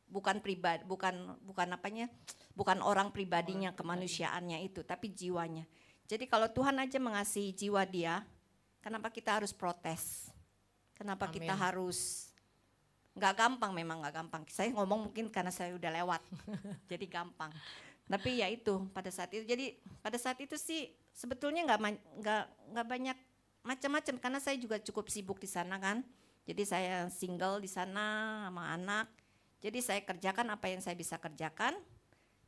Bukan pribadi, bukan orang pribadinya, kemanusiaannya itu, tapi jiwanya. Jadi kalau Tuhan aja mengasihi jiwa dia, kenapa kita harus protes? Kenapa kita harus nggak gampang, memang nggak gampang. Saya ngomong mungkin karena saya udah lewat, jadi gampang. Tapi ya itu pada saat itu. Jadi pada saat itu sih sebetulnya nggak banyak macam-macam karena saya juga cukup sibuk di sana kan. Jadi saya single di sana sama anak. Jadi saya kerjakan apa yang saya bisa kerjakan.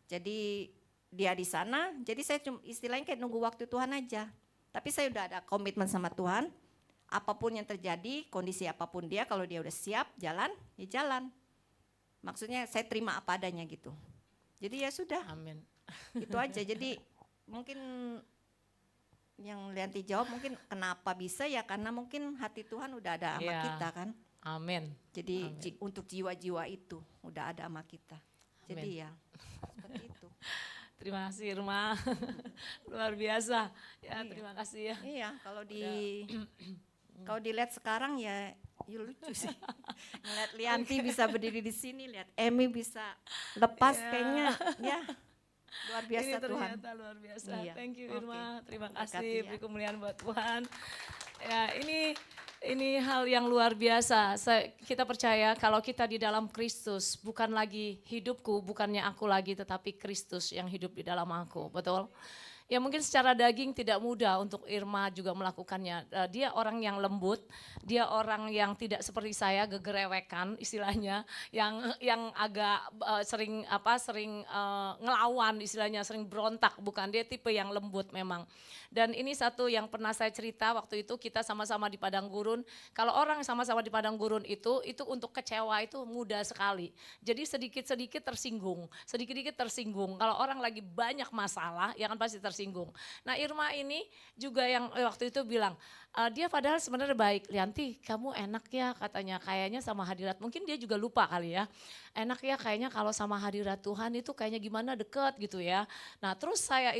Jadi dia di sana. Jadi saya cuma istilahnya kayak nunggu waktu Tuhan aja. Tapi saya udah ada komitmen sama Tuhan. Apapun yang terjadi, kondisi apapun dia, kalau dia udah siap jalan, ya jalan. Maksudnya saya terima apa adanya gitu. Jadi ya sudah. Amin. Itu aja. Jadi mungkin yang Lianti jawab mungkin kenapa bisa ya karena mungkin hati Tuhan udah ada sama kita kan. Amin. Jadi untuk jiwa-jiwa itu udah ada sama kita. Amin. Jadi ya seperti itu. Terima kasih Irma. Luar biasa. Ya, terima kasih ya. Iya, kalau dilihat sekarang ya lucu sih. Ngeliat Lianti bisa berdiri di sini, lihat Emi bisa lepas kayaknya ya Luar biasa Ini Tuhan. ternyata luar biasa. Iya. Thank you Oke. Irma, terima Berkati kasih, ya. beri kemuliaan buat Tuhan. Ya ini hal yang luar biasa. Kita percaya kalau kita di dalam Kristus, bukan lagi hidupku, bukannya aku lagi, tetapi Kristus yang hidup di dalam aku, betul? Ya mungkin secara daging tidak mudah untuk Irma juga melakukannya. Dia orang yang lembut, dia orang yang tidak seperti saya gegerewekan istilahnya, yang agak sering ngelawan istilahnya, sering berontak, bukan, dia tipe yang lembut memang. Dan ini satu yang pernah saya cerita waktu itu kita sama-sama di padang gurun. Kalau orang sama-sama di padang gurun itu untuk kecewa itu mudah sekali. Jadi sedikit-sedikit tersinggung, sedikit-sedikit tersinggung. Kalau orang lagi banyak masalah, ya kan pasti tersinggung. Nah Irma ini juga yang waktu itu bilang, dia padahal sebenarnya baik. Lianti kamu enak ya katanya, kayaknya sama hadirat, mungkin dia juga lupa kali ya. Enak ya kayaknya kalau sama hadirat Tuhan itu kayaknya gimana deket gitu ya. Nah terus saya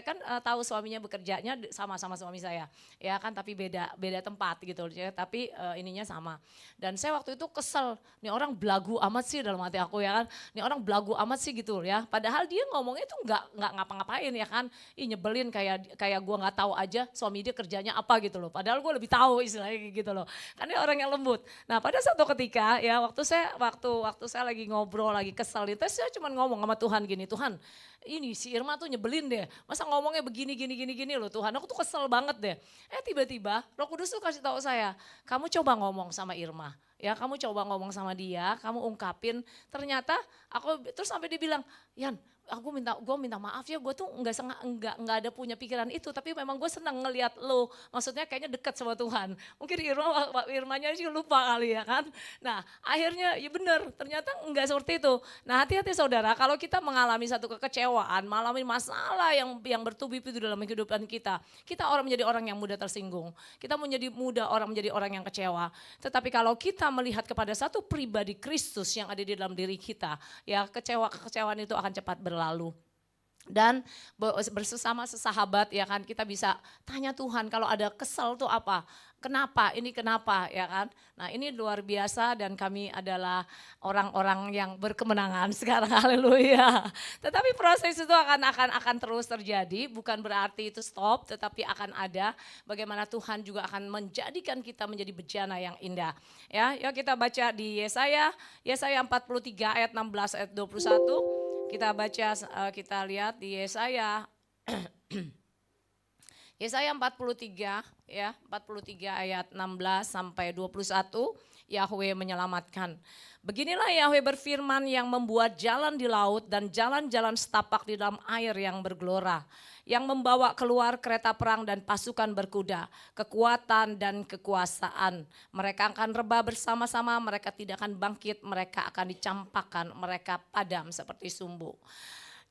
kan tahu suaminya bekerjanya sama-sama suami saya. Ya kan tapi beda tempat gitu ya, tapi ininya sama. Dan saya waktu itu kesel, nih orang belagu amat sih dalam hati aku ya kan. Nih orang belagu amat sih gitu ya. Padahal dia ngomongnya itu nggak ngapa-ngapain ya kan. Ih nyebelin kayak gua nggak tahu aja suami dia kerjanya apa gitu loh. Padahal gue lebih tahu istilahnya gitu loh. Kan dia orang yang lembut. Nah pada satu ketika ya waktu saya lagi ngobrol, lagi kesel itu saya cuma ngomong sama Tuhan gini, Tuhan ini si Irma tuh nyebelin deh. Masa ngomongnya begini loh Tuhan, aku tuh kesel banget deh. Tiba-tiba Roh Kudus tuh kasih tahu saya, kamu coba ngomong sama Irma. Ya kamu coba ngomong sama dia, kamu ungkapin. Ternyata terus sampai dia bilang, Yan, gue minta maaf ya, gue tuh nggak ada punya pikiran itu, tapi memang gue senang ngelihat lo, maksudnya kayaknya dekat sama Tuhan. Mungkin Irmanya juga lupa kali ya kan. Nah akhirnya ya benar, ternyata nggak seperti itu. Nah hati-hati saudara, kalau kita mengalami satu kekecewaan, mengalami masalah yang bertubi-tubi dalam kehidupan kita menjadi orang yang mudah tersinggung. Kita menjadi orang yang kecewa. Tetapi kalau kita melihat kepada satu pribadi Kristus yang ada di dalam diri kita, ya kekecewaan itu akan cepat berlalu. Dan bersama sesahabat ya kan kita bisa tanya Tuhan kalau ada kesel tuh apa, kenapa ya kan. Nah ini luar biasa dan kami adalah orang-orang yang berkemenangan sekarang, haleluya. Tetapi proses itu akan terus terjadi, bukan berarti itu stop, tetapi akan ada bagaimana Tuhan juga akan menjadikan kita menjadi bejana yang indah. Ya, yuk kita baca di Yesaya 43 ayat 16 ayat 21. Kita baca, kita lihat di Yesaya 43 ya, 43 ayat 16 sampai 21, Yahweh menyelamatkan. Beginilah Yahweh berfirman yang membuat jalan di laut dan jalan-jalan setapak di dalam air yang bergelora, yang membawa keluar kereta perang dan pasukan berkuda, kekuatan dan kekuasaan. Mereka akan rebah bersama-sama, mereka tidak akan bangkit, mereka akan dicampakkan, mereka padam seperti sumbu.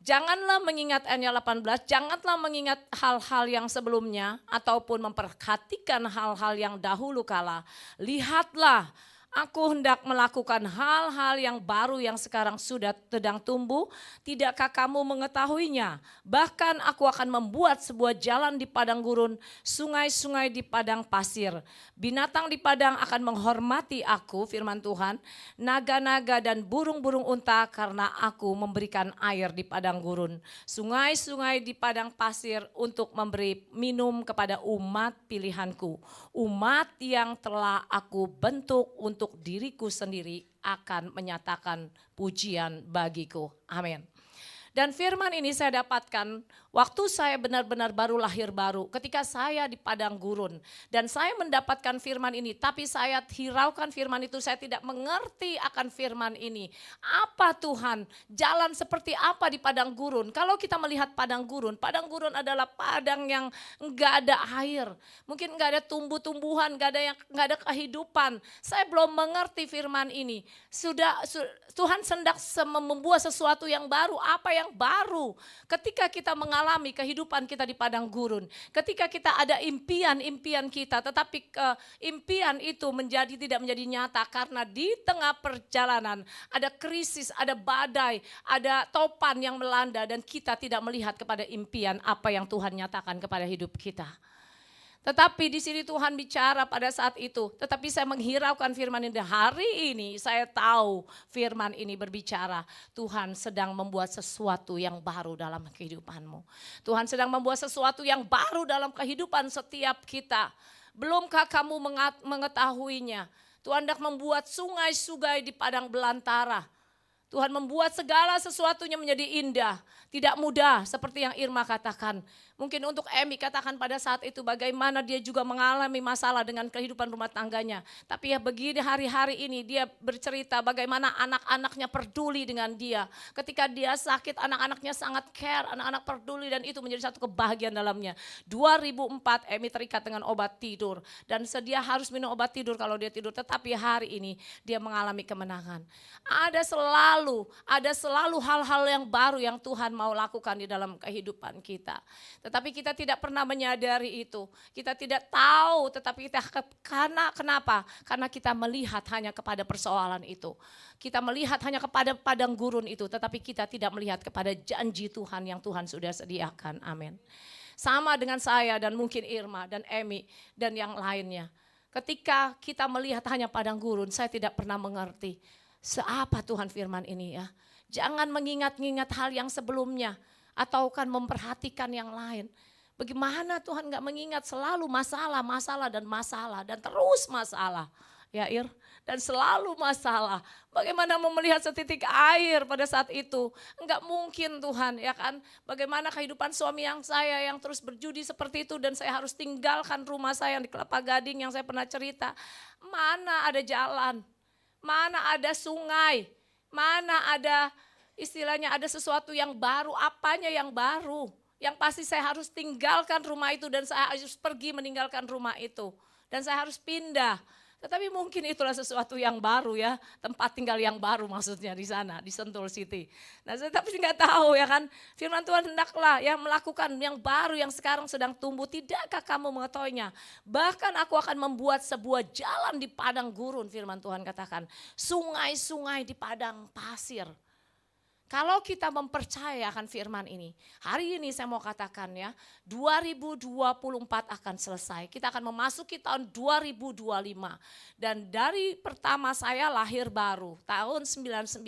Janganlah mengingat ayat 18, janganlah mengingat hal-hal yang sebelumnya ataupun memperhatikan hal-hal yang dahulu kala. Lihatlah, aku hendak melakukan hal-hal yang baru yang sekarang sudah sedang tumbuh. Tidakkah kamu mengetahuinya? Bahkan aku akan membuat sebuah jalan di padang gurun, sungai-sungai di padang pasir. Binatang di padang akan menghormati aku, firman Tuhan. Naga-naga dan burung-burung unta karena aku memberikan air di padang gurun. Sungai-sungai di padang pasir untuk memberi minum kepada umat pilihanku. Umat yang telah aku bentuk untuk diriku sendiri akan menyatakan pujian bagiku. Amin. Dan firman ini saya dapatkan waktu saya benar-benar baru lahir baru, ketika saya di padang gurun. Dan saya mendapatkan firman ini, tapi saya hiraukan firman itu, saya tidak mengerti akan firman ini. Apa Tuhan, jalan seperti apa di padang gurun? Kalau kita melihat padang gurun adalah padang yang enggak ada air. Mungkin enggak ada tumbuh-tumbuhan, enggak ada kehidupan. Saya belum mengerti firman ini. Tuhan hendak membuat sesuatu yang baru. Apa yang baru? Ketika kita mengalami kehidupan kita di padang gurun, ketika kita ada impian kita, tetapi impian itu tidak menjadi nyata karena di tengah perjalanan ada krisis, ada badai, ada topan yang melanda dan kita tidak melihat kepada impian apa yang Tuhan nyatakan kepada hidup kita. Tetapi di sini Tuhan bicara pada saat itu. Tetapi saya menghiraukan firman ini. Hari ini saya tahu firman ini berbicara. Tuhan sedang membuat sesuatu yang baru dalam kehidupanmu. Tuhan sedang membuat sesuatu yang baru dalam kehidupan setiap kita. Belumkah kamu mengetahuinya? Tuhan hendak membuat sungai-sungai di padang belantara. Tuhan membuat segala sesuatunya menjadi indah. Tidak mudah seperti yang Irma katakan. Mungkin untuk Emi katakan pada saat itu bagaimana dia juga mengalami masalah dengan kehidupan rumah tangganya. Tapi ya begini hari-hari ini dia bercerita bagaimana anak-anaknya peduli dengan dia. Ketika dia sakit anak-anaknya sangat care, anak-anak peduli dan itu menjadi satu kebahagiaan dalamnya. 2004 Emi terikat dengan obat tidur. Dan sedia harus minum obat tidur kalau dia tidur. Tetapi hari ini dia mengalami kemenangan. Ada selalu hal-hal yang baru yang Tuhan mau lakukan di dalam kehidupan kita. Tetapi kita tidak pernah menyadari itu. Kita tidak tahu, tetapi kita kenapa? Karena kita melihat hanya kepada persoalan itu. Kita melihat hanya kepada padang gurun itu, tetapi kita tidak melihat kepada janji Tuhan yang Tuhan sudah sediakan. Amin. Sama dengan saya dan mungkin Irma dan Emi dan yang lainnya. Ketika kita melihat hanya padang gurun, saya tidak pernah mengerti seapa Tuhan firman ini ya. Jangan mengingat-ingat hal yang sebelumnya. Atau kan memperhatikan yang lain. Bagaimana Tuhan gak mengingat selalu masalah dan terus masalah. Ya Ir, dan selalu masalah. Bagaimana mau melihat setitik air pada saat itu. Enggak mungkin Tuhan ya kan. Bagaimana kehidupan suami yang saya yang terus berjudi seperti itu. Dan saya harus tinggalkan rumah saya yang di Kelapa Gading yang saya pernah cerita. Mana ada jalan, mana ada sungai, mana ada istilahnya ada sesuatu yang baru, apanya yang baru. Yang pasti saya harus tinggalkan rumah itu dan saya harus pergi meninggalkan rumah itu. Dan saya harus pindah. Tetapi mungkin itulah sesuatu yang baru ya, tempat tinggal yang baru maksudnya di sana, di Sentul City. Nah saya tapi nggak tahu ya kan, firman Tuhan hendaklah ya melakukan yang baru yang sekarang sedang tumbuh. Tidakkah kamu mengetahuinya? Bahkan aku akan membuat sebuah jalan di padang gurun, firman Tuhan katakan. Sungai-sungai di padang pasir. Kalau kita mempercayakan firman ini, hari ini saya mau katakan ya, 2024 akan selesai. Kita akan memasuki tahun 2025. Dan dari pertama saya lahir baru, tahun 99,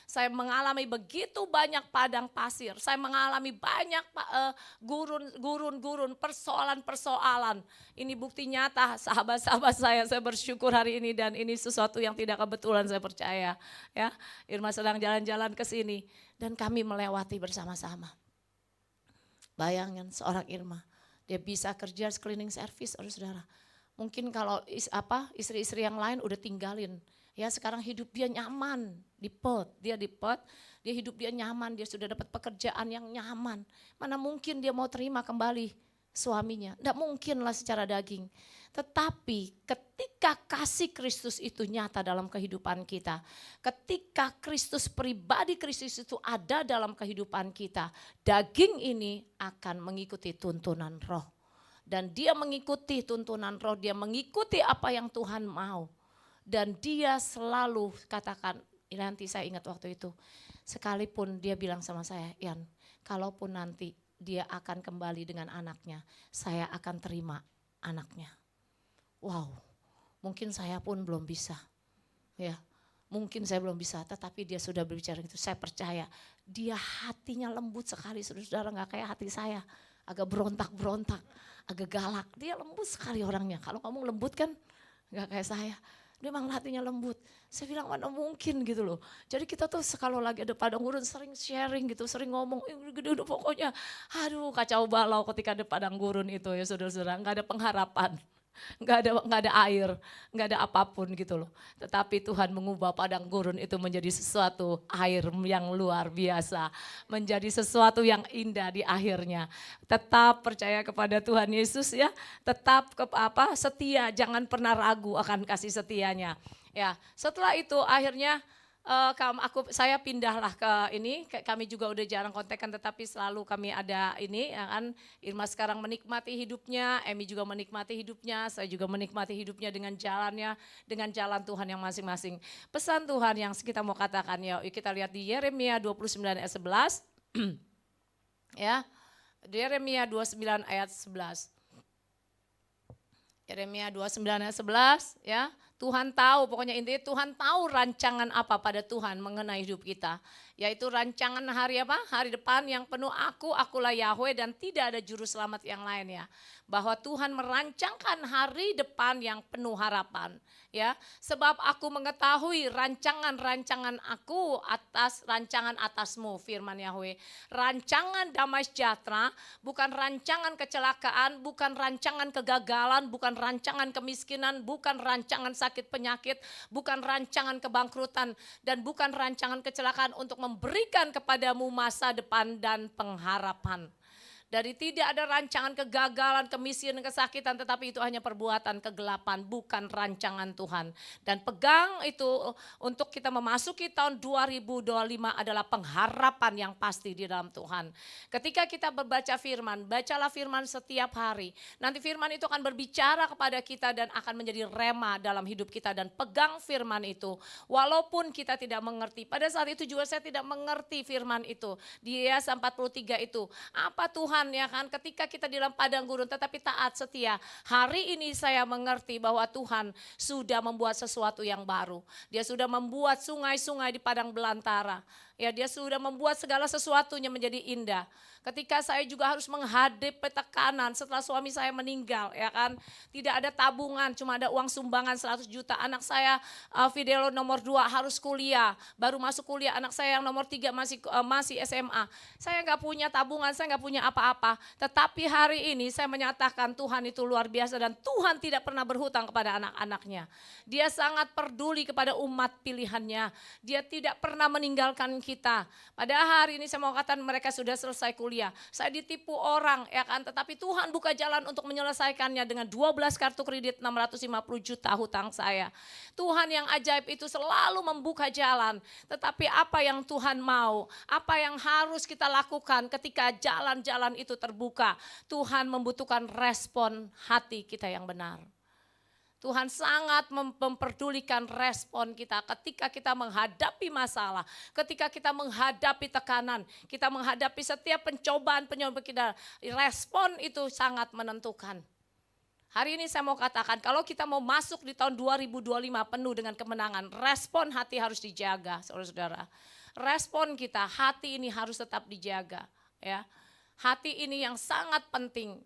saya mengalami begitu banyak padang pasir. Saya mengalami banyak gurun-gurun, persoalan-persoalan. Ini bukti nyata sahabat-sahabat saya bersyukur hari ini dan ini sesuatu yang tidak kebetulan saya percaya. Ya, Irma sedang jalan-jalan ke sini. Dan kami melewati bersama-sama. Bayangin seorang Irma, dia bisa kerja cleaning service, saudara. Mungkin kalau istri-istri yang lain udah tinggalin. Ya sekarang hidup dia nyaman di Perth, dia hidup dia nyaman, dia sudah dapat pekerjaan yang nyaman. Mana mungkin dia mau terima kembali suaminya, tidak mungkinlah secara daging. Tetapi ketika kasih Kristus itu nyata dalam kehidupan kita, ketika Kristus pribadi Kristus itu ada dalam kehidupan kita, daging ini akan mengikuti tuntunan roh. Dan dia mengikuti tuntunan roh, dia mengikuti apa yang Tuhan mau. Dan dia selalu katakan, nanti saya ingat waktu itu, sekalipun dia bilang sama saya, Ian, kalaupun nanti dia akan kembali dengan anaknya, saya akan terima anaknya. Wow, mungkin saya pun belum bisa, ya, mungkin saya belum bisa, tetapi dia sudah berbicara itu. Saya percaya dia hatinya lembut sekali, saudara, nggak kayak hati saya, agak berontak-berontak, agak galak. Dia lembut sekali orangnya. Kalau kamu lembut kan, nggak kayak saya. Dia memang hatinya lembut. Saya bilang mana mungkin gitu loh. Jadi kita tuh kalau lagi ada padang gurun sering sharing gitu, sering ngomong, udah pokoknya, aduh kacau balau ketika ada padang gurun itu ya saudara-saudara, nggak ada pengharapan. Nggak ada air, nggak ada apapun gitu loh. Tetapi Tuhan mengubah padang gurun itu menjadi sesuatu air yang luar biasa. Menjadi sesuatu yang indah di akhirnya. Tetap percaya kepada Tuhan Yesus ya. Tetap setia, jangan pernah ragu akan kasih setianya. Ya, setelah itu akhirnya saya pindahlah ke ini, kami juga udah jarang kontekan tetapi selalu kami ada ini ya kan. Irma sekarang menikmati hidupnya, Emi juga menikmati hidupnya, saya juga menikmati hidupnya dengan jalannya, dengan jalan Tuhan yang masing-masing. Pesan Tuhan yang kita mau katakan ya, kita lihat di Yeremia 29 ayat 11. Ya, Yeremia 29 ayat 11. Yeremia 29 ayat 11 ya. Tuhan tahu, pokoknya intinya Tuhan tahu rancangan apa pada Tuhan mengenai hidup kita. Yaitu rancangan hari apa? Hari depan yang penuh akulah Yahweh dan tidak ada juru selamat yang lain ya. Bahwa Tuhan merancangkan hari depan yang penuh harapan. Ya, sebab aku mengetahui rancangan-rancangan aku atas rancangan atasmu, firman Yahweh. Rancangan damai sejahtera, bukan rancangan kecelakaan, bukan rancangan kegagalan, bukan rancangan kemiskinan, bukan rancangan sakit penyakit, bukan rancangan kebangkrutan, dan bukan rancangan kecelakaan untuk memberikan kepadamu masa depan dan pengharapan. Dari tidak ada rancangan kegagalan, kemiskinan, kesakitan, tetapi itu hanya perbuatan kegelapan, bukan rancangan Tuhan. Dan pegang itu untuk kita memasuki tahun 2025 adalah pengharapan yang pasti di dalam Tuhan. Ketika kita membaca firman, bacalah firman setiap hari. Nanti firman itu akan berbicara kepada kita dan akan menjadi rema dalam hidup kita. Dan pegang firman itu, walaupun kita tidak mengerti. Pada saat itu juga saya tidak mengerti firman itu. Di Yesaya 43 itu, apa Tuhan ya kan, ketika kita di dalam padang gurun tetapi taat setia. Hari ini saya mengerti bahwa Tuhan sudah membuat sesuatu yang baru. Dia sudah membuat sungai-sungai di padang belantara. Ya, dia sudah membuat segala sesuatunya menjadi indah. Ketika saya juga harus menghadapi tekanan setelah suami saya meninggal, ya kan. Tidak ada tabungan, cuma ada uang sumbangan 100 juta. Anak saya Fidelo nomor 2 harus kuliah, baru masuk kuliah. Anak saya yang nomor 3 masih SMA. Saya nggak punya tabungan, saya nggak punya apa-apa. Tetapi hari ini saya menyatakan Tuhan itu luar biasa dan Tuhan tidak pernah berhutang kepada anak-anaknya. Dia sangat peduli kepada umat pilihannya. Dia tidak pernah meninggalkan kita. Pada hari ini saya mau katakan mereka sudah selesai kuliah. Saya ditipu orang ya kan, tetapi Tuhan buka jalan untuk menyelesaikannya dengan 12 kartu kredit 650 juta hutang saya. Tuhan yang ajaib itu selalu membuka jalan. Tetapi apa yang Tuhan mau, apa yang harus kita lakukan ketika jalan-jalan itu terbuka. Tuhan membutuhkan respon hati kita yang benar. Tuhan sangat memperdulikan respon kita ketika kita menghadapi masalah, ketika kita menghadapi tekanan, kita menghadapi setiap pencobaan kita. Respon itu sangat menentukan. Hari ini saya mau katakan, kalau kita mau masuk di tahun 2025 penuh dengan kemenangan, respon hati harus dijaga, saudara-saudara. Respon kita, hati ini harus tetap dijaga. Ya, hati ini yang sangat penting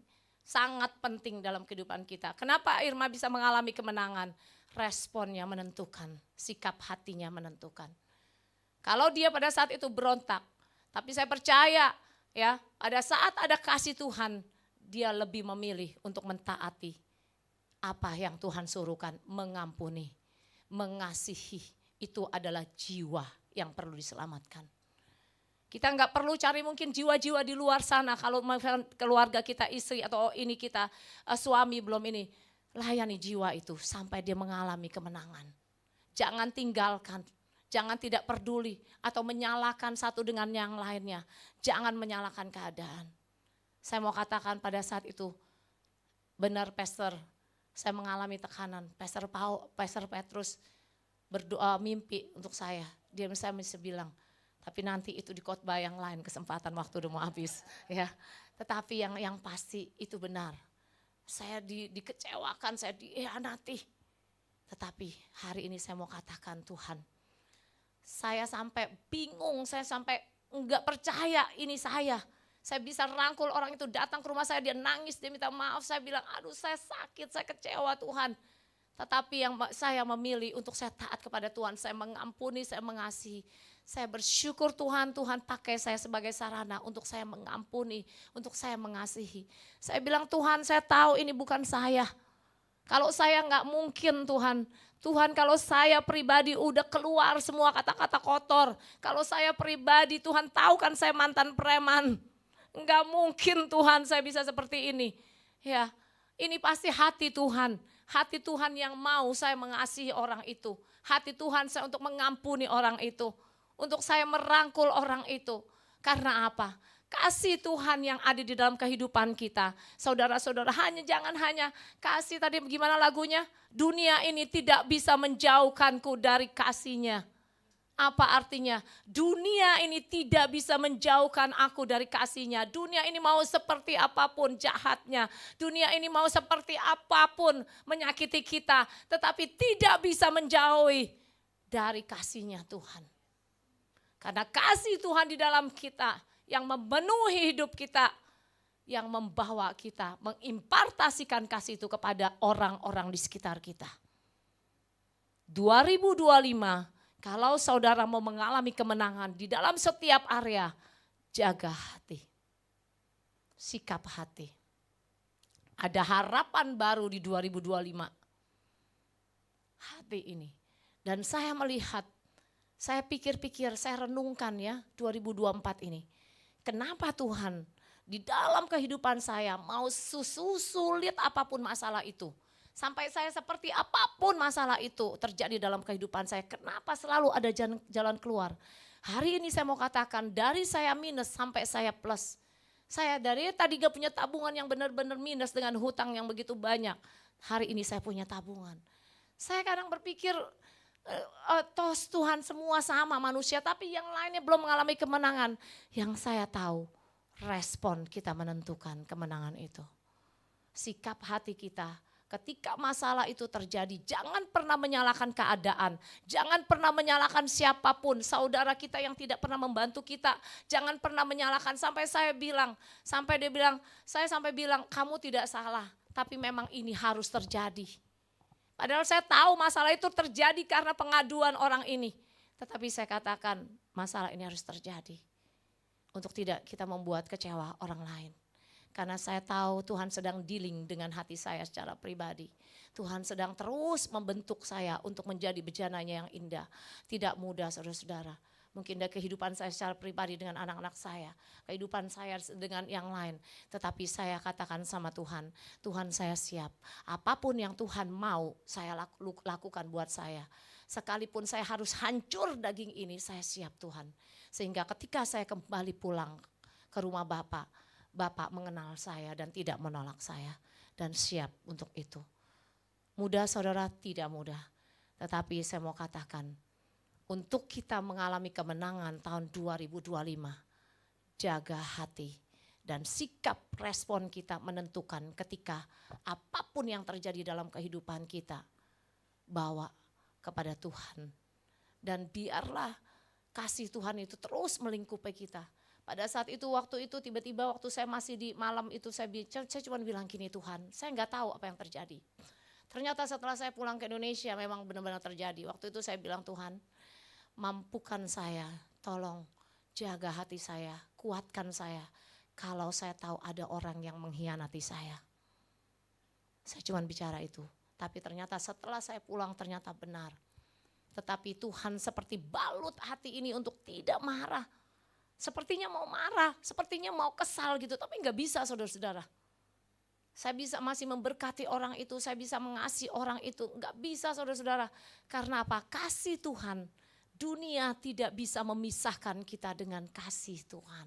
dalam kehidupan kita. Kenapa Irma bisa mengalami kemenangan? Responnya menentukan, sikap hatinya menentukan. Kalau dia pada saat itu berontak, tapi saya percaya ya, pada saat ada kasih Tuhan, dia lebih memilih untuk mentaati apa yang Tuhan suruhkan, mengampuni, mengasihi. Itu adalah jiwa yang perlu diselamatkan. Kita nggak perlu cari mungkin jiwa-jiwa di luar sana. Kalau keluarga kita istri atau ini kita suami belum ini. Layani jiwa itu sampai dia mengalami kemenangan. Jangan tinggalkan, jangan tidak peduli atau menyalahkan satu dengan yang lainnya. Jangan menyalahkan keadaan. Saya mau katakan pada saat itu benar Pastor, saya mengalami tekanan. Pastor Petrus berdoa mimpi untuk saya. Dia bisa bilang, tapi nanti itu di khotbah yang lain, kesempatan waktu udah mau habis ya. Tetapi yang pasti itu benar. Saya dikecewakan, saya dihianati. Tetapi hari ini saya mau katakan Tuhan, saya sampai bingung, saya sampai enggak percaya ini saya. Saya bisa rangkul orang itu datang ke rumah saya, dia nangis, dia minta maaf. Saya bilang, aduh saya sakit, saya kecewa Tuhan. Tetapi yang saya memilih untuk saya taat kepada Tuhan, saya mengampuni, saya mengasihi. Saya bersyukur Tuhan pakai saya sebagai sarana untuk saya mengampuni, untuk saya mengasihi. Saya bilang Tuhan, saya tahu ini bukan saya. Kalau saya nggak mungkin Tuhan kalau saya pribadi udah keluar semua kata-kata kotor. Kalau saya pribadi Tuhan tahu kan saya mantan preman. Nggak mungkin Tuhan saya bisa seperti ini. Ya, ini pasti hati Tuhan. Hati Tuhan yang mau saya mengasihi orang itu. Hati Tuhan saya untuk mengampuni orang itu. Untuk saya merangkul orang itu. Karena apa? Kasih Tuhan yang ada di dalam kehidupan kita. Saudara-saudara, jangan hanya kasih tadi gimana lagunya? Dunia ini tidak bisa menjauhkanku dari kasihnya. Apa artinya? Dunia ini tidak bisa menjauhkan aku dari kasih-Nya. Dunia ini mau seperti apapun jahatnya. Dunia ini mau seperti apapun menyakiti kita. Tetapi tidak bisa menjauhi dari kasih-Nya Tuhan. Karena kasih Tuhan di dalam kita yang memenuhi hidup kita. Yang membawa kita, mengimpartasikan kasih itu kepada orang-orang di sekitar kita. 2025, kalau saudara mau mengalami kemenangan di dalam setiap area, jaga hati, sikap hati. Ada harapan baru di 2025. Hati ini. Dan saya melihat, saya pikir-pikir, saya renungkan ya 2024 ini. Kenapa Tuhan di dalam kehidupan saya mau sulit apapun masalah itu. Sampai saya seperti apapun masalah itu terjadi dalam kehidupan saya. Kenapa selalu ada jalan keluar? Hari ini saya mau katakan dari saya minus sampai saya plus. Saya dari tadi gak punya tabungan yang benar-benar minus dengan hutang yang begitu banyak. Hari ini saya punya tabungan. Saya kadang berpikir tos Tuhan semua sama manusia. Tapi yang lainnya belum mengalami kemenangan. Yang saya tahu respon kita menentukan kemenangan itu. Sikap hati kita. Ketika masalah itu terjadi, jangan pernah menyalahkan keadaan. Jangan pernah menyalahkan siapapun, saudara kita yang tidak pernah membantu kita. Jangan pernah menyalahkan, sampai dia bilang, saya sampai bilang kamu tidak salah. Tapi memang ini harus terjadi. Padahal saya tahu masalah itu terjadi karena pengaduan orang ini. Tetapi saya katakan masalah ini harus terjadi. Untuk tidak kita membuat kecewa orang lain. Karena saya tahu Tuhan sedang dealing dengan hati saya secara pribadi. Tuhan sedang terus membentuk saya untuk menjadi bejananya yang indah. Tidak mudah saudara-saudara. Mungkin dari kehidupan saya secara pribadi dengan anak-anak saya. Kehidupan saya dengan yang lain. Tetapi saya katakan sama Tuhan. Tuhan saya siap. Apapun yang Tuhan mau saya lakukan buat saya. Sekalipun saya harus hancur daging ini, saya siap Tuhan. Sehingga ketika saya kembali pulang ke rumah Bapak mengenal saya dan tidak menolak saya dan siap untuk itu. Mudah saudara? Tidak mudah. Tetapi saya mau katakan, untuk kita mengalami kemenangan tahun 2025, jaga hati dan sikap respon kita menentukan ketika apapun yang terjadi dalam kehidupan kita, bawa kepada Tuhan. Dan biarlah kasih Tuhan itu terus melingkupi kita. Pada saat itu, waktu itu tiba-tiba waktu saya masih di malam itu saya cuma bilang gini, Tuhan saya nggak tahu apa yang terjadi. Ternyata setelah saya pulang ke Indonesia memang benar-benar terjadi. Waktu itu saya bilang, Tuhan mampukan saya, tolong jaga hati saya, kuatkan saya. Kalau saya tahu ada orang yang mengkhianati saya. Saya cuma bicara itu. Tapi ternyata setelah saya pulang ternyata benar. Tetapi Tuhan seperti balut hati ini untuk tidak marah. Sepertinya mau marah, sepertinya mau kesal gitu, tapi nggak bisa saudara-saudara. Saya bisa masih memberkati orang itu, saya bisa mengasihi orang itu, nggak bisa saudara-saudara. Karena apa? Kasih Tuhan, dunia tidak bisa memisahkan kita dengan kasih Tuhan.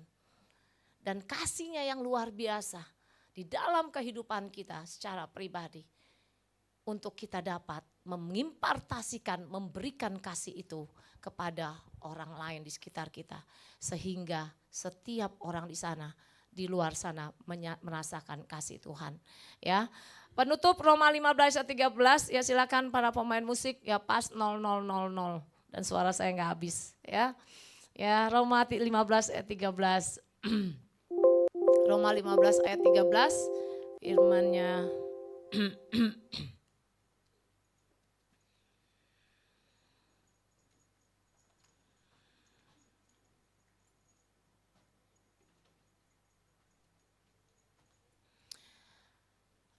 Dan kasihnya yang luar biasa di dalam kehidupan kita secara pribadi. Untuk kita dapat mengimpartasikan, memberikan kasih itu kepada orang lain di sekitar kita. Sehingga setiap orang di sana, di luar sana merasakan kasih Tuhan. Ya, penutup Roma 15 ayat 13, ya silakan para pemain musik ya pas 0000 dan suara saya nggak habis ya. Ya, Roma 15 ayat 13. Roma 15 ayat 13 firman-Nya.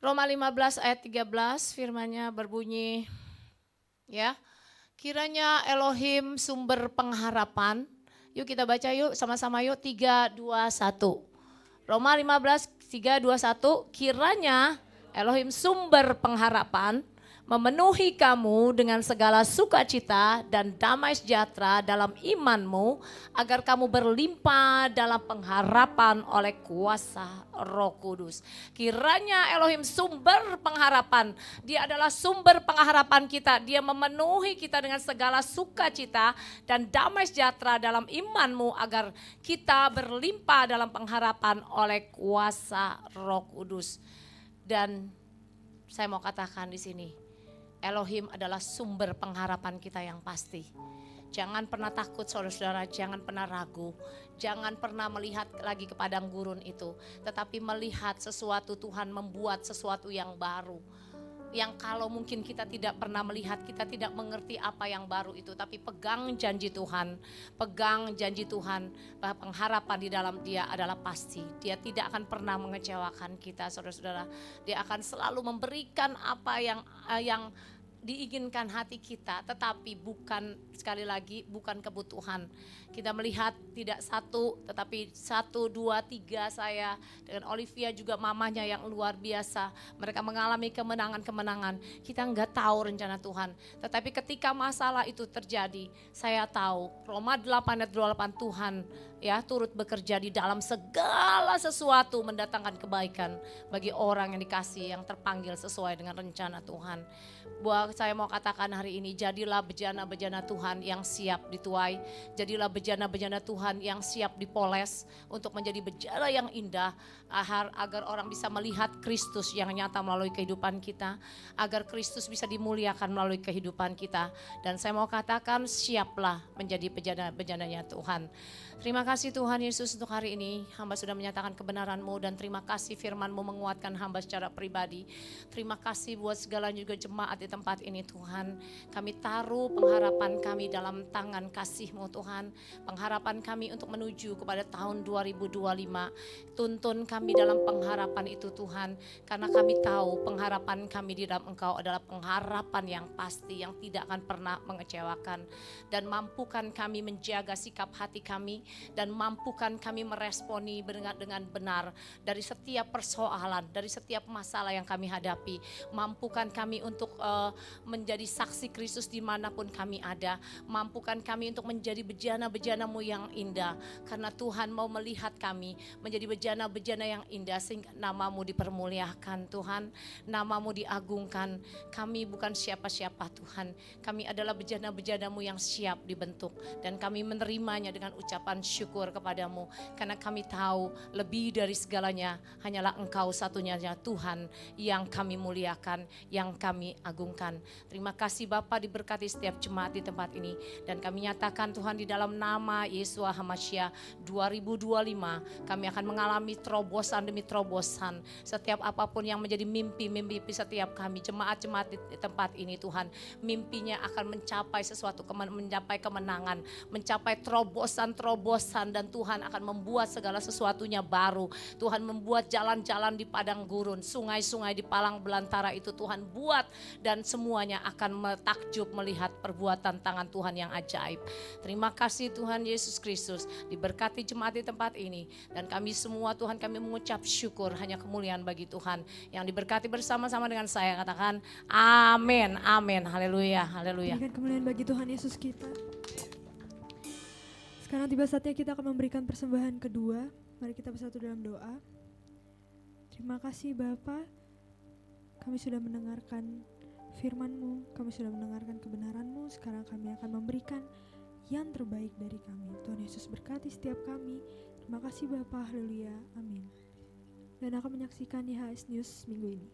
Roma 15 ayat 13 firman-Nya berbunyi, ya, kiranya Elohim sumber pengharapan, yuk kita baca yuk sama-sama yuk 3, 2, 1. Roma 15, 3, 2, 1, kiranya Elohim sumber pengharapan memenuhi kamu dengan segala sukacita dan damai sejahtera dalam imanmu, agar kamu berlimpah dalam pengharapan oleh kuasa Roh Kudus. Kiranya Elohim sumber pengharapan, Dia adalah sumber pengharapan kita. Dia memenuhi kita dengan segala sukacita dan damai sejahtera dalam imanmu, agar kita berlimpah dalam pengharapan oleh kuasa Roh Kudus. Dan saya mau katakan di sini, Elohim adalah sumber pengharapan kita yang pasti. Jangan pernah takut saudara-saudara, jangan pernah ragu. Jangan pernah melihat lagi ke padang gurun itu. Tetapi melihat sesuatu, Tuhan membuat sesuatu yang baru. Yang kalau mungkin kita tidak pernah melihat, kita tidak mengerti apa yang baru itu. Tapi pegang janji Tuhan, pegang janji Tuhan bahwa pengharapan di dalam Dia adalah pasti. Dia tidak akan pernah mengecewakan kita saudara-saudara. Dia akan selalu memberikan apa yang diinginkan hati kita, tetapi bukan, sekali lagi, bukan kebutuhan. Kita melihat tidak satu, tetapi 1, 2, 3 saya dengan Olivia juga mamanya yang luar biasa. Mereka mengalami kemenangan-kemenangan. Kita enggak tahu rencana Tuhan. Tetapi ketika masalah itu terjadi, saya tahu Roma 8 ayat 28 Tuhan ya turut bekerja di dalam segala sesuatu mendatangkan kebaikan bagi orang yang dikasihi, yang terpanggil sesuai dengan rencana Tuhan. Buat saya mau katakan hari ini, jadilah bejana-bejana Tuhan yang siap dituai. Jadilah bejana-bejana Tuhan yang siap dipoles untuk menjadi bejana yang indah, agar orang bisa melihat Kristus yang nyata melalui kehidupan kita, agar Kristus bisa dimuliakan melalui kehidupan kita. Dan saya mau katakan, siaplah menjadi bejana-bejananya Tuhan. Terima kasih Tuhan Yesus untuk hari ini. Hamba sudah menyatakan kebenaran-Mu, dan terima kasih firman-Mu menguatkan hamba secara pribadi. Terima kasih buat segala juga jemaat di tempat ini Tuhan. Kami taruh pengharapan kami dalam tangan kasih-Mu Tuhan. Pengharapan kami untuk menuju kepada tahun 2025. Tuntun kami dalam pengharapan itu Tuhan. Karena kami tahu pengharapan kami di dalam Engkau adalah pengharapan yang pasti, yang tidak akan pernah mengecewakan. Dan mampukan kami menjaga sikap hati kami, dan mampukan kami meresponi dengan benar dari setiap persoalan, dari setiap masalah yang kami hadapi. Mampukan kami untuk menjadi saksi Kristus dimanapun kami ada. Mampukan kami untuk menjadi bejana-bejana-Mu yang indah, karena Tuhan mau melihat kami menjadi bejana-bejana yang indah, sehingga nama-Mu dipermuliakan Tuhan, nama-Mu diagungkan. Kami bukan siapa-siapa Tuhan, kami adalah bejana-bejana-Mu yang siap dibentuk, dan kami menerimanya dengan ucapan syukur kepadamu, karena kami tahu lebih dari segalanya hanyalah Engkau satunya Tuhan yang kami muliakan, yang kami agungkan. Terima kasih Bapa, diberkati setiap jemaat di tempat ini, dan kami nyatakan Tuhan di dalam nama Yesus HaMashiach 2025 kami akan mengalami terobosan demi terobosan. Setiap apapun yang menjadi mimpi setiap kami jemaat-jemaat di tempat ini Tuhan, mimpinya akan mencapai sesuatu, mencapai kemenangan, mencapai terobosan, dan Tuhan akan membuat segala sesuatunya baru. Tuhan membuat jalan-jalan di padang gurun, sungai-sungai di palang belantara itu Tuhan buat, dan semuanya akan takjub melihat perbuatan tangan Tuhan yang ajaib. Terima kasih Tuhan Yesus Kristus, diberkati jemaat di tempat ini, dan kami semua Tuhan, kami mengucap syukur, hanya kemuliaan bagi Tuhan yang diberkati bersama-sama dengan saya. Katakan amin, amin, haleluya, haleluya. Berikan kemuliaan bagi Tuhan Yesus kita. Sekarang tiba saatnya kita akan memberikan persembahan kedua. Mari kita bersatu dalam doa. Terima kasih Bapa, kami sudah mendengarkan firman-Mu, kami sudah mendengarkan kebenaran-Mu. Sekarang kami akan memberikan yang terbaik dari kami. Tuhan Yesus berkati setiap kami. Terima kasih Bapa, haleluya, amin. Dan akan menyaksikan IHS News minggu ini.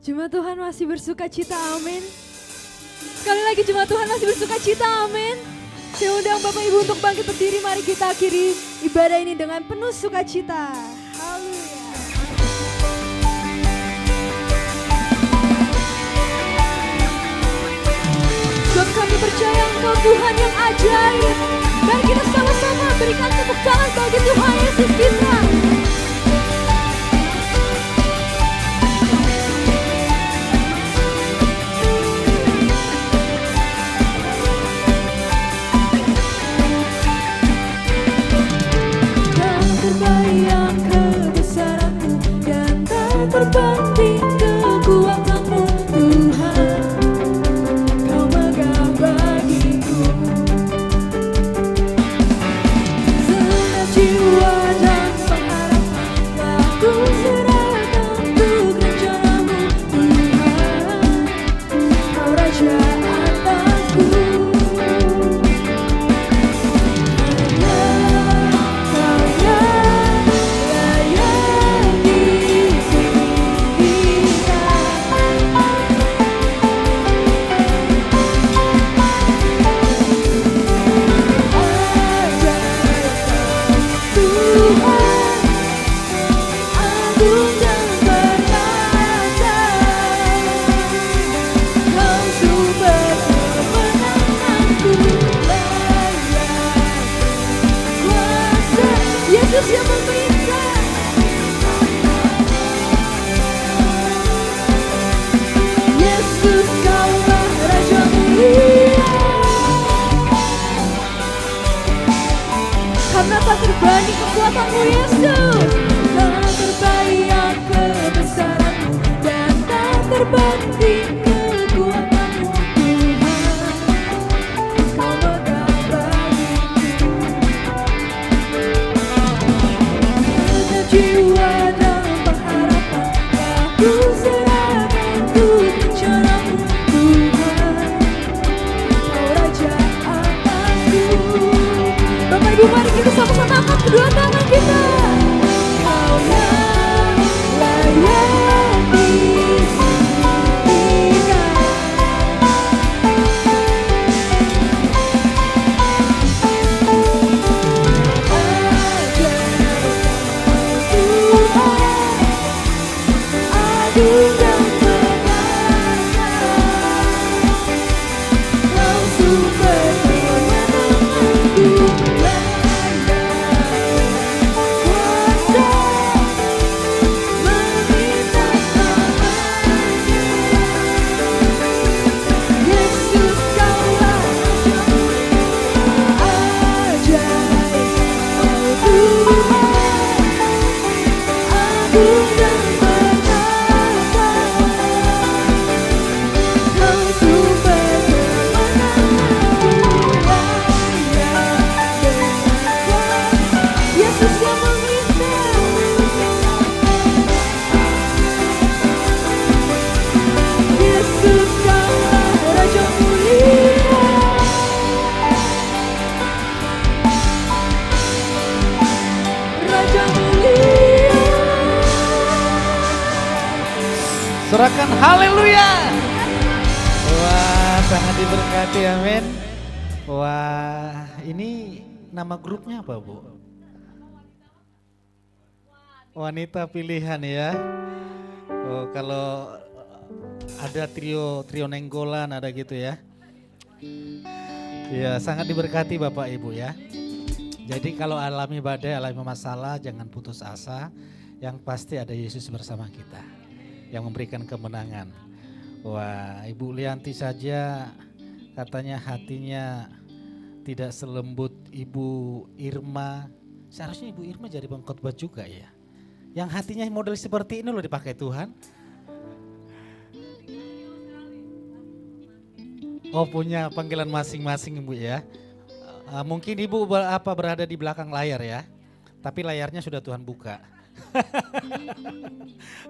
Jemaat Tuhan masih bersuka cita, amin. Sekali lagi jemaat Tuhan masih bersuka cita, amin. Saya undang Bapak Ibu untuk bangkit berdiri, mari kita akhiri ibadah ini dengan penuh sukacita. Haleluya. Sebab kami percaya Engkau Tuhan yang ajaib. Mari kita sama-sama berikan tepuk tangan bagi Tuhan Yesus kita. Terbayang kebesaran-Mu dan tak terbanding kekuatan-Mu, Tuhan. Kau megah bagiku segenap jiwa dan pengharapan telah ku serahkan untuk rencana-Mu, Tuhan. Kau Raja atasku. Yesus yang memerintah. Yesus Kaulah Raja mulia. Karena tak terbanding kekuatan-Mu, Yesus. Tak terbayang kebesaran-Mu dan tak terbanding kekuatan-Mu, Tuhan. Kau megah bagiku jiwa dan pengharapan telah ku serahkan untuk rencana-Mu, Tuhan. Kau Raja atasku. Bapak Ibu mari kita sama-sama angkat kedua tangan kita. Kau yang layak ditinggikan. Agung dan perkasa, Kau sumber kemenanganku, kuasa meminta namanya. Yesus Kaulah ajaib, Kau Tuhan, agung dan perkasa, Kau sumber kemenanganku, layak dengan kuasa. Yesus yang meminta. Yesus Kaulah Raja mulia. Raja mulia. Serahkan haleluya. Wah, sangat diberkati, amin. Wah, ini nama grupnya apa, Bu? Wanita pilihan ya. Oh, kalau ada trio nenggolan ada gitu ya. Ya, sangat diberkati Bapak Ibu ya. Jadi kalau alami badai, alami masalah, jangan putus asa. Yang pasti ada Yesus bersama kita yang memberikan kemenangan. Wah, Ibu Lianti saja katanya hatinya tidak selembut Ibu Irma. Seharusnya Ibu Irma jadi pengkhotbah juga ya. Yang hatinya model seperti ini loh dipakai Tuhan. Oh, punya panggilan masing-masing Ibu ya. Mungkin Ibu berada di belakang layar ya. Tapi layarnya sudah Tuhan buka.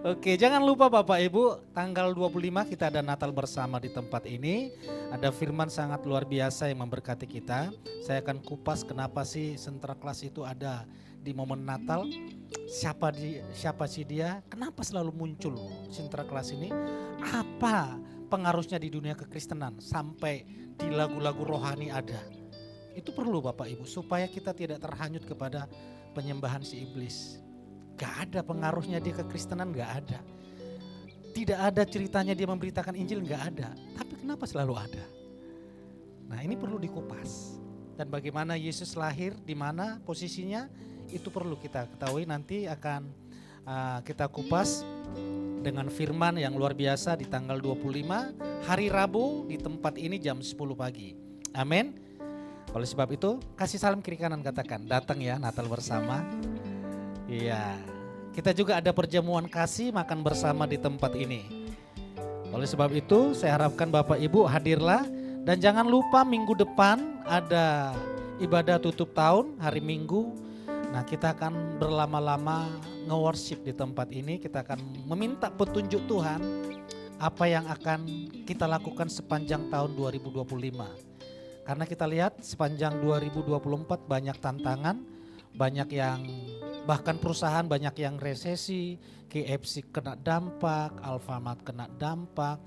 Oke, jangan lupa Bapak Ibu, tanggal 25 kita ada Natal bersama di tempat ini. Ada firman sangat luar biasa yang memberkati kita. Saya akan kupas kenapa sih Sentra Kelas itu ada di momen Natal. Siapa sih dia? Kenapa selalu muncul Sentra Kelas ini? Apa pengaruhnya di dunia kekristenan sampai di lagu-lagu rohani ada? Itu perlu Bapak Ibu supaya kita tidak terhanyut kepada penyembahan si iblis. Gak ada pengaruhnya dia kekristenan, gak ada. Tidak ada ceritanya dia memberitakan Injil, gak ada. Tapi kenapa selalu ada? Nah, ini perlu dikupas. Dan bagaimana Yesus lahir, di mana posisinya, itu perlu kita ketahui. Nanti akan kita kupas dengan firman yang luar biasa di tanggal 25 hari Rabu di tempat ini jam 10 pagi. Amin. Oleh sebab itu, kasih salam kiri kanan, katakan, datang ya Natal bersama. Iya, kita juga ada perjamuan kasih makan bersama di tempat ini. Oleh sebab itu saya harapkan Bapak Ibu hadirlah. Dan jangan lupa minggu depan ada ibadah tutup tahun hari Minggu. Nah, kita akan berlama-lama nge-worship di tempat ini. Kita akan meminta petunjuk Tuhan apa yang akan kita lakukan sepanjang tahun 2025. Karena kita lihat sepanjang 2024 banyak tantangan, banyak yang bahkan perusahaan banyak yang resesi, KFC kena dampak, Alfamart kena dampak.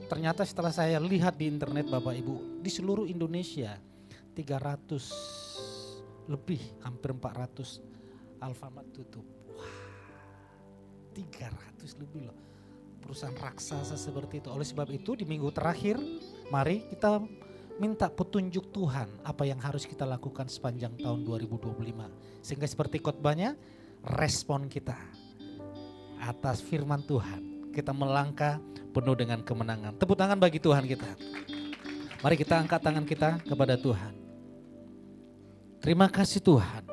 Ternyata setelah saya lihat di internet Bapak Ibu, di seluruh Indonesia 300 lebih, hampir 400 Alfamart tutup. Wah, 300 lebih loh. Perusahaan raksasa seperti itu. Oleh sebab itu di minggu terakhir mari kita minta petunjuk Tuhan apa yang harus kita lakukan sepanjang tahun 2025. Sehingga seperti khotbahnya, respon kita atas firman Tuhan. Kita melangkah penuh dengan kemenangan. Tepuk tangan bagi Tuhan kita. Mari kita angkat tangan kita kepada Tuhan. Terima kasih Tuhan.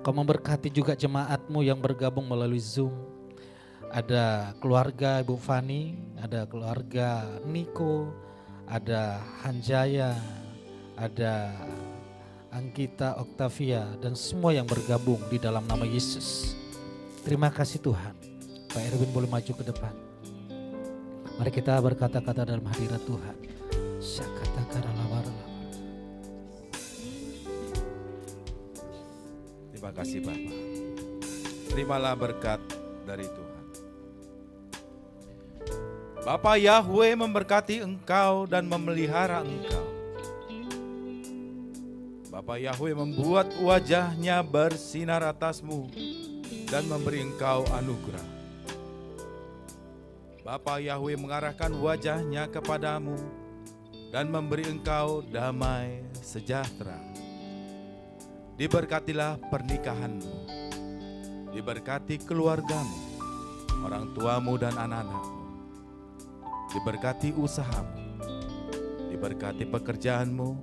Kau memberkati juga jemaatmu yang bergabung melalui Zoom. Ada keluarga Ibu Fani, ada keluarga Niko, ada Hanjaya, ada Anggita, Octavia, dan semua yang bergabung di dalam nama Yesus. Terima kasih Tuhan. Pak Erwin boleh maju ke depan. Mari kita berkata-kata dalam hadirat Tuhan. Terima kasih Bapak. Terimalah berkat dari Tuhan. Bapa Yahweh memberkati engkau dan memelihara engkau. Bapa Yahweh membuat wajahnya bersinar atasmu dan memberi engkau anugerah. Bapa Yahweh mengarahkan wajahnya kepadamu dan memberi engkau damai sejahtera. Diberkatilah pernikahanmu, diberkati keluargamu, orang tuamu dan anak-anakmu. Diberkati usahamu, diberkati pekerjaanmu,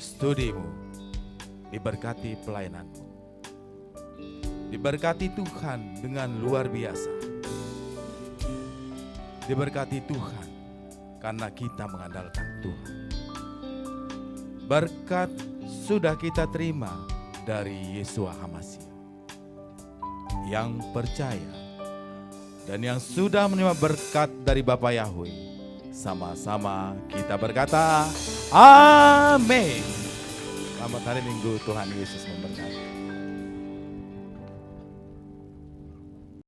studimu, diberkati pelayananmu. Diberkati Tuhan dengan luar biasa. Diberkati Tuhan karena kita mengandalkan Tuhan. Berkat sudah kita terima dari Yesua HaMasiah. Yang percaya dan yang sudah menerima berkat dari Bapa Yahweh, sama-sama kita berkata, Amin. Selamat hari Minggu, Tuhan Yesus memberkati.